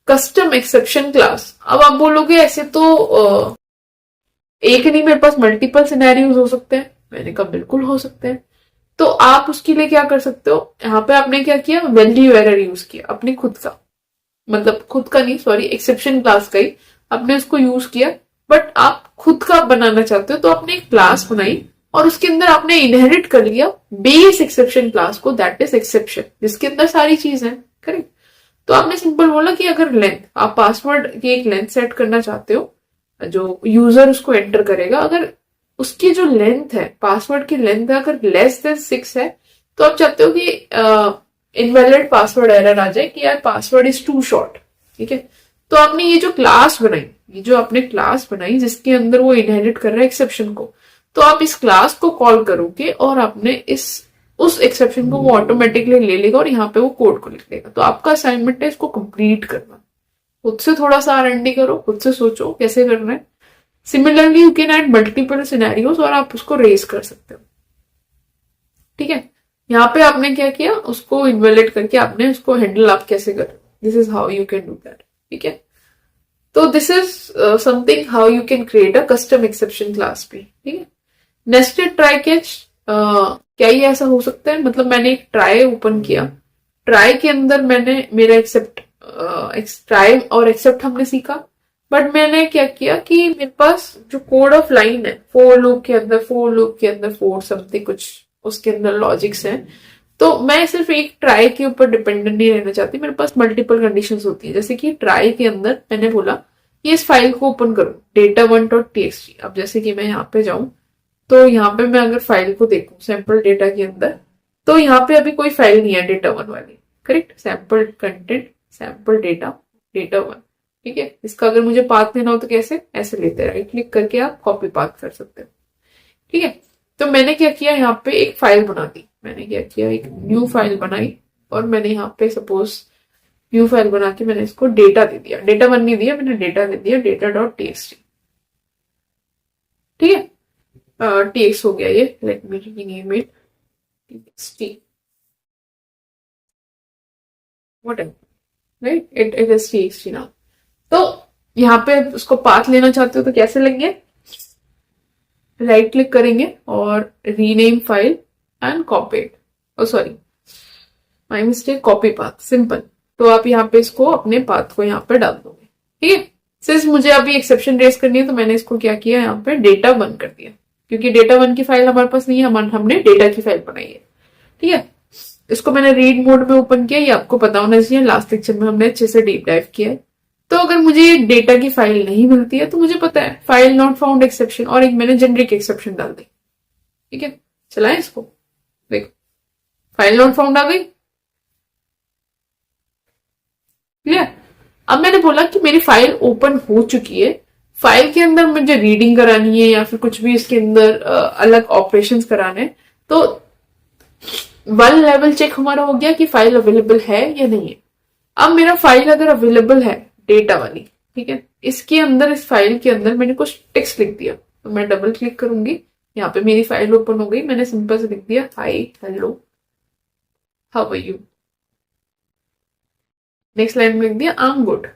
कस्टम एक्सेप्शन क्लास। अब आप बोलोगे ऐसे तो एक नहीं, मेरे पास मल्टीपल सिनेरियोज हो सकते हैं। मैंने कहा बिल्कुल हो सकते हैं। तो आप उसके लिए क्या कर सकते हो, यहाँ पे आपने क्या किया, वैल्यू एरर यूज किया अपनी खुद का, मतलब खुद का नहीं सॉरी, एक्सेप्शन क्लास का ही आपने उसको यूज किया। बट आप खुद का बनाना चाहते हो तो आपने एक क्लास बनाई और उसके अंदर आपने इनहेरिट कर लिया बेस एक्सेप्शन क्लास को, दैट इज एक्सेप्शन, जिसके अंदर सारी चीज है। करेक्ट। तो आपने सिंपल बोला कि अगर लेंथ, आप पासवर्ड की एक लेंथ सेट करना चाहते हो जो यूजर उसको एंटर करेगा, अगर उसकी जो लेंथ है, पासवर्ड की लेंथ है, अगर लेस देन 6 है तो आप चाहते हो कि इनवैलिड पासवर्ड एरर आ जाए कि यार पासवर्ड इज टू शॉर्ट। ठीक है, तो आपने ये जो क्लास बनाई, ये जो आपने क्लास बनाई जिसके अंदर वो इनहेरिट कर रहा है एक्सेप्शन को, तो आप इस क्लास को कॉल करोगे और आपने उस एक्सेप्शन को वो ऑटोमेटिकली ले लेगा और यहाँ पे वो कोड को लिख लेगा। तो आपका असाइनमेंट है इसको कंप्लीट करना। खुद से थोड़ा सा R&D करो, खुद से सोचो कैसे करना है। Similarly you can add multiple scenarios और आप उसको रेज कर सकते हो। ठीक है, यहाँ पे आपने क्या किया, उसको इन्वेलिड करके आपने उसको हैंडल आप कैसे कर, this is how you can do that. ठीक है, तो this is something how you can create a custom exception class भी। ठीक है, नेस्टेड ट्राई कैच, क्या ये ऐसा हो सकता है, मतलब मैंने एक ट्राई ओपन किया, ट्राई के अंदर मैंने मेरा एक्सेप्ट ट्राई और एक्सेप्ट हमने सीखा, बट मैंने क्या किया कि मेरे पास जो कोड ऑफ लाइन है, फोर लूप के अंदर फोर समथिंग कुछ उसके अंदर लॉजिक्स हैं, तो मैं सिर्फ एक ट्राई के ऊपर डिपेंडेंट नहीं रहना चाहती, मेरे पास मल्टीपल कंडीशंस होती है। जैसे कि ट्राई के अंदर मैंने बोला कि इस फाइल को ओपन करो data1.txt। अब जैसे कि मैं यहाँ पे जाऊं तो यहाँ पे मैं अगर फाइल को देखूं सैंपल डेटा के अंदर, तो यहाँ पे अभी कोई फाइल नहीं है data1 वाली। Correct, sample content sample data1। ठीक है, इसका अगर मुझे पाथ लेना हो तो कैसे, ऐसे लेते हैं, राइट क्लिक करके आप कॉपी पाथ कर सकते हो। ठीक है, तो मैंने क्या किया, यहाँ पे एक फाइल बना दी। मैंने क्या किया, एक न्यू फाइल बनाई और मैंने यहाँ पे सपोज न्यू फाइल बना के मैंने इसको डेटा दे दिया, data1 नहीं दिया मैंने, डेटा दे दिया data.txt। ठीक है, tx हो गया ये, let me rename it txt, whatever, right, it is txt now. तो यहाँ पे उसको पाथ लेना चाहते हो तो कैसे लेंगे, राइट क्लिक करेंगे और rename file and copy it, oh sorry my mistake, copy path, simple. तो आप यहाँ पे इसको अपने पाथ को यहाँ पे डाल दोगे। ठीक है, सिर्फ मुझे अभी एक्सेप्शन रेज करनी है तो मैंने इसको क्या किया, यहाँ पे data1 कर दिया, क्योंकि data1 की फाइल हमारे पास नहीं है, हमने डेटा की फाइल बनाई है। ठीक है, इसको मैंने रीड मोड में ओपन किया, ये आपको पता होना चाहिए, लास्ट लेक्चर में हमने अच्छे से डीप डाइव किया है। तो अगर मुझे डेटा की फाइल नहीं मिलती है तो मुझे पता है फाइल नॉट फाउंड एक्सेप्शन, और एक मैंने जेनरिक एक्सेप्शन डाल दी। ठीक है, चलाएं इसको, देखो फाइल नॉट फाउंड आ गई। क्लियर, अब मैंने बोला कि मेरी फाइल ओपन हो चुकी है, फाइल के अंदर मुझे रीडिंग करानी है या फिर कुछ भी इसके अंदर अलग ऑपरेशंस कराने, तो वन लेवल चेक हमारा हो गया कि फाइल अवेलेबल है या नहीं है। अब मेरा फाइल अगर अवेलेबल है डेटा वाली, ठीक है, इसके अंदर, इस फाइल के अंदर मैंने कुछ टेक्स्ट लिख दिया, तो मैं डबल क्लिक करूंगी, यहाँ पे मेरी फाइल ओपन हो गई। मैंने सिंपल से लिख दिया hi hello how are you, next line में लिख दिया I am good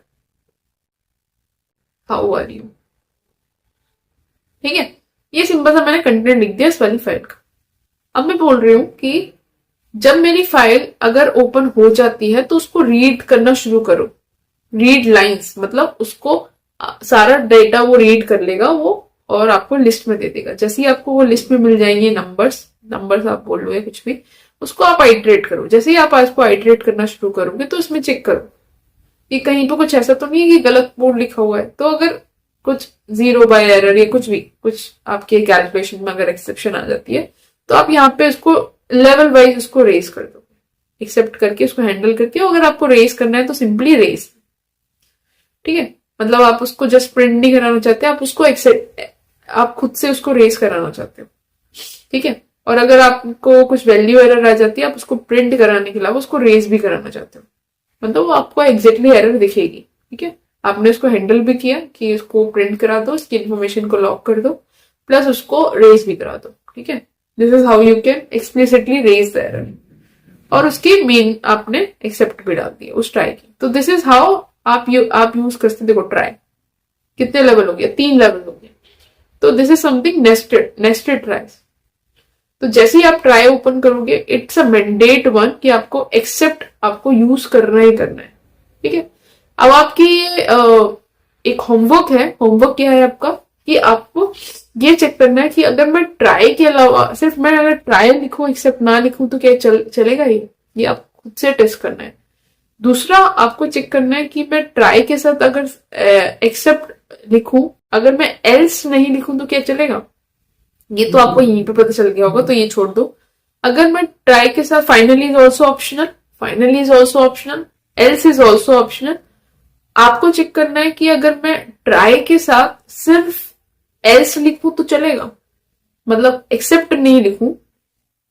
how are you. ठीक है, ये सिंपल सा मैंने कंटेंट लिख दिया इस वाली फाइल का। अब मैं बोल रही हूं कि जब मेरी फाइल अगर ओपन हो जाती है तो उसको रीड करना शुरू करो, रीड लाइंस, मतलब उसको सारा डेटा वो रीड कर लेगा वो, और आपको लिस्ट में दे देगा। जैसे ही आपको वो लिस्ट में मिल जाएंगे नंबर्स आप बोल लो या कुछ भी, उसको आप आइटरेट करो। जैसे ही आप इसको आइटरेट करना शुरू करोगे तो इसमें चेक करो कि कहीं पे कुछ ऐसा तो नहीं है कि गलत बोर्ड लिखा हुआ है। तो अगर कुछ 0 बाय एरर या कुछ भी, कुछ आपके कैलकुलेशन में अगर एक्सेप्शन आ जाती है तो आप यहाँ पे उसको लेवल वाइज उसको रेस कर दो, एक्सेप्ट करके उसको हैंडल करके। अगर आपको रेस करना है तो सिंपली रेस, ठीक है, मतलब आप उसको जस्ट प्रिंट नहीं कराना चाहते, आप उसको एक्सेप्ट आप खुद से उसको रेज कराना चाहते हो, ठीक है। और अगर आपको कुछ वैल्यू एरर आ जाती है, आप उसको प्रिंट कराने के अलावा उसको रेज भी कराना चाहते हो, मतलब वो आपको एग्जैक्टली एरर दिखेगी, ठीक है। आपने उसको हैंडल भी किया कि उसको प्रिंट करा दो, इसकी इन्फॉर्मेशन को लॉक कर दो, प्लस उसको रेज भी करा दो, ठीक है। This is how you can explicitly raise the error. और उसकी मेन आपने एक्सेप्ट भी डाल दिया उस ट्राई की। तो दिस इज हाउ आप यूज करते। देखो ट्राई कितने लेवल हो गया, 3 लेवल हो गया। तो this is something nested tries. तो जैसे ही आप ट्राई ओपन करोगे, इट्स अ मैंडेट वन कि आपको एक्सेप्ट आपको यूज करना ही करना है, ठीक है। अब आपकी एक होमवर्क है। होमवर्क क्या है आपका कि आपको ये चेक करना है कि अगर मैं ट्राई के अलावा सिर्फ मैं अगर ट्राई लिखूं एक्सेप्ट ना लिखूं तो क्या चलेगा ये आप खुद से टेस्ट करना है। दूसरा आपको चेक करना है कि मैं ट्राई के साथ अगर एक्सेप्ट लिखूं, अगर मैं एल्स नहीं लिखूं तो क्या चलेगा। ये तो आपको यहीं पे पता चल गया होगा, तो ये छोड़ दो। अगर मैं ट्राई के साथ finally is also optional, finally is also optional, else is also optional. आपको चेक करना है कि अगर मैं ट्राई के साथ सिर्फ एल्स लिखूं तो चलेगा, मतलब एक्सेप्ट नहीं लिखूं,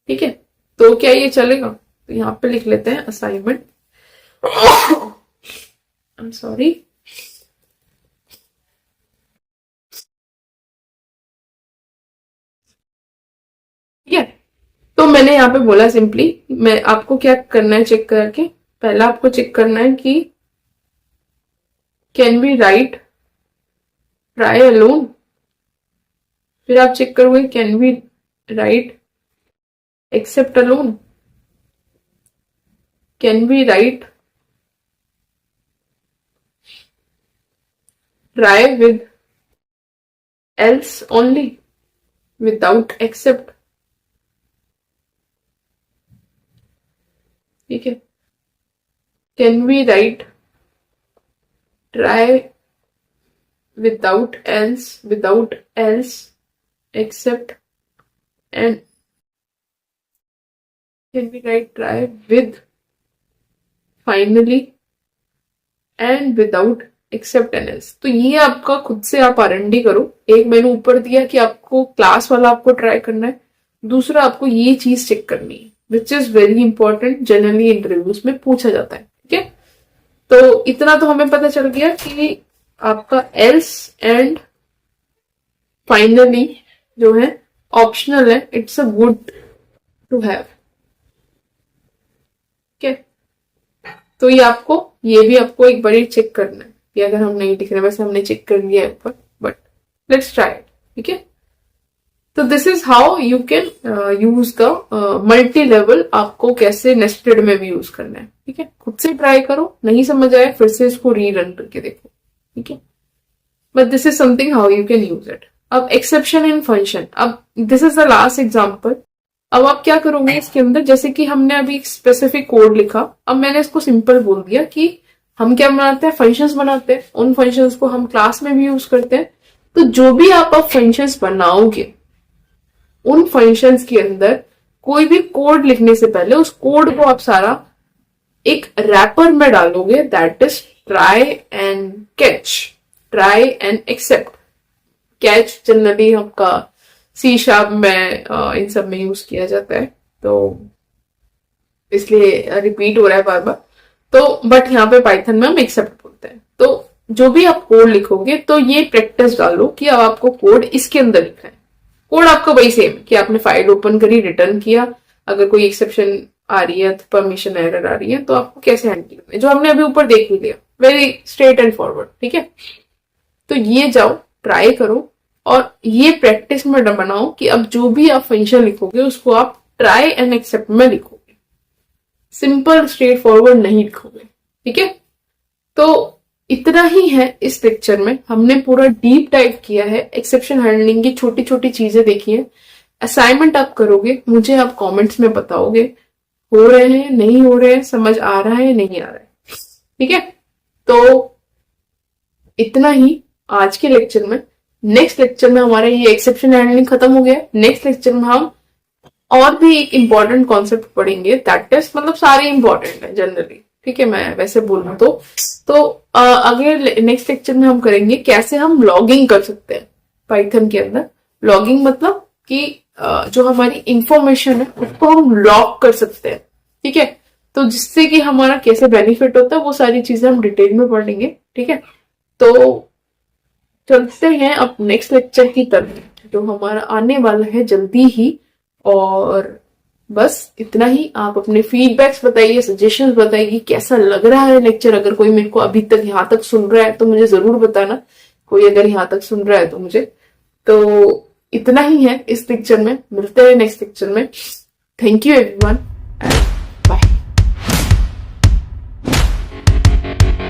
ठीक है, तो क्या ये चलेगा। तो यहां पे लिख लेते हैं असाइनमेंट। I am sorry. ठीक है, तो मैंने यहाँ पे बोला सिंपली, मैं आपको क्या करना है चेक करके, पहला आपको चेक करना है कि can we write try alone. फिर आप चेक करोगे can we write except alone, can we write try with else only without except, ठीक है। Can we write try without else except, and can we write try with finally and without except and else। तो ये आपका खुद से आप R&D करो। एक मैंने ऊपर दिया कि आपको क्लास वाला आपको ट्राई करना है, दूसरा आपको ये चीज चेक करनी है which is very important, generally interviews में पूछा जाता है, ठीक है। तो इतना तो हमें पता चल गया कि आपका एल्स एंड फाइनली जो है ऑप्शनल है, it's a good to have, ठीक है। तो ये भी आपको एक बार चेक करना है कि अगर हम नहीं लिख रहे, वैसे हमने चेक कर लिया है ऊपर, बट लेट्स ट्राई इट, ठीक है। तो this is how you can use the multi level. आपको कैसे नेस्टेड में भी यूज करना है, ठीक है। खुद से ट्राई करो, नहीं समझ आए फिर से इसको रीरन करके देखो, ठीक है। But this is something how you can use it. अब एक्सेप्शन इन फंक्शन, अब this is the last example. अब आप क्या करोगे इसके अंदर, जैसे कि हमने अभी एक स्पेसिफिक कोड लिखा, अब मैंने इसको सिंपल बोल दिया कि हम क्या बनाते हैं, फंक्शंस बनाते हैं। उन फंक्शंस को हम क्लास में भी यूज करते हैं। तो जो भी आप अब फंक्शंस बनाओगे, उन फंक्शंस के अंदर कोई भी कोड लिखने से पहले उस कोड को आप सारा एक रैपर में डालोगे, that is try and catch, try and except. Catch generally आपका सी शार्प में इन सब में यूज किया जाता है, तो इसलिए रिपीट हो रहा है बार बार। तो बट यहाँ पे पाइथन में हम एक्सेप्ट बोलते हैं। तो जो भी आप कोड लिखोगे तो ये प्रैक्टिस डालो कि अब आपको कोड इसके अंदर लिखना है। कोड आपका वही सेम कि आपने फाइल ओपन करी, रिटर्न किया, अगर कोई एक्सेप्शन आ रही है, परमिशन एरर आ रही है, तो आपको कैसे हैंडल करना है, जो हमने अभी ऊपर देख ही लिया, वेरी स्ट्रेट एंड फॉरवर्ड, ठीक है। तो ये जाओ ट्राई करो और ये प्रैक्टिस में बनाओ कि अब जो भी आप फंक्शन लिखोगे उसको आप ट्राई एंड एक्सेप्ट में लिखोगे, सिंपल स्ट्रेट फॉरवर्ड नहीं लिखोगे, ठीक है। तो इतना ही है इस लेक्चर में। हमने पूरा डीप डाइव किया है, एक्सेप्शन हैंडलिंग की छोटी छोटी चीजें देखी है। असाइनमेंट आप करोगे, मुझे आप कमेंट्स में बताओगे हो रहे हैं नहीं हो रहे हैं, समझ आ रहा है नहीं आ रहा है, ठीक है। तो इतना ही आज के लेक्चर में। नेक्स्ट लेक्चर में हमारा ये एक्सेप्शन हैंडलिंग खत्म हो गया। नेक्स्ट लेक्चर में हम और भी एक इंपॉर्टेंट कॉन्सेप्ट पढ़ेंगे, दैट इज मतलब सारे इंपॉर्टेंट है जनरली, ठीक है, मैं वैसे बोलूं तो अगले नेक्स्ट लेक्चर में हम करेंगे कैसे हम लॉगिंग कर सकते हैं पाइथन के अंदर। लॉगिंग मतलब कि जो हमारी इंफॉर्मेशन है उसको हम लॉग कर सकते हैं, ठीक है। तो जिससे कि हमारा कैसे बेनिफिट होता है वो सारी चीजें हम डिटेल में पढ़ेंगे, ठीक है। तो चलते हैं अब नेक्स्ट लेक्चर की तरफ जो हमारा आने वाला है जल्दी ही। और बस इतना ही। आप अपने फीडबैक्स बताइए, सजेशंस बताइए, कैसा लग रहा है लेक्चर। अगर कोई मेरे को अभी तक यहाँ तक सुन रहा है तो मुझे जरूर बताना, कोई अगर यहाँ तक सुन रहा है तो मुझे। तो इतना ही है इस लेक्चर में, मिलते हैं नेक्स्ट लेक्चर में। Thank you everyone.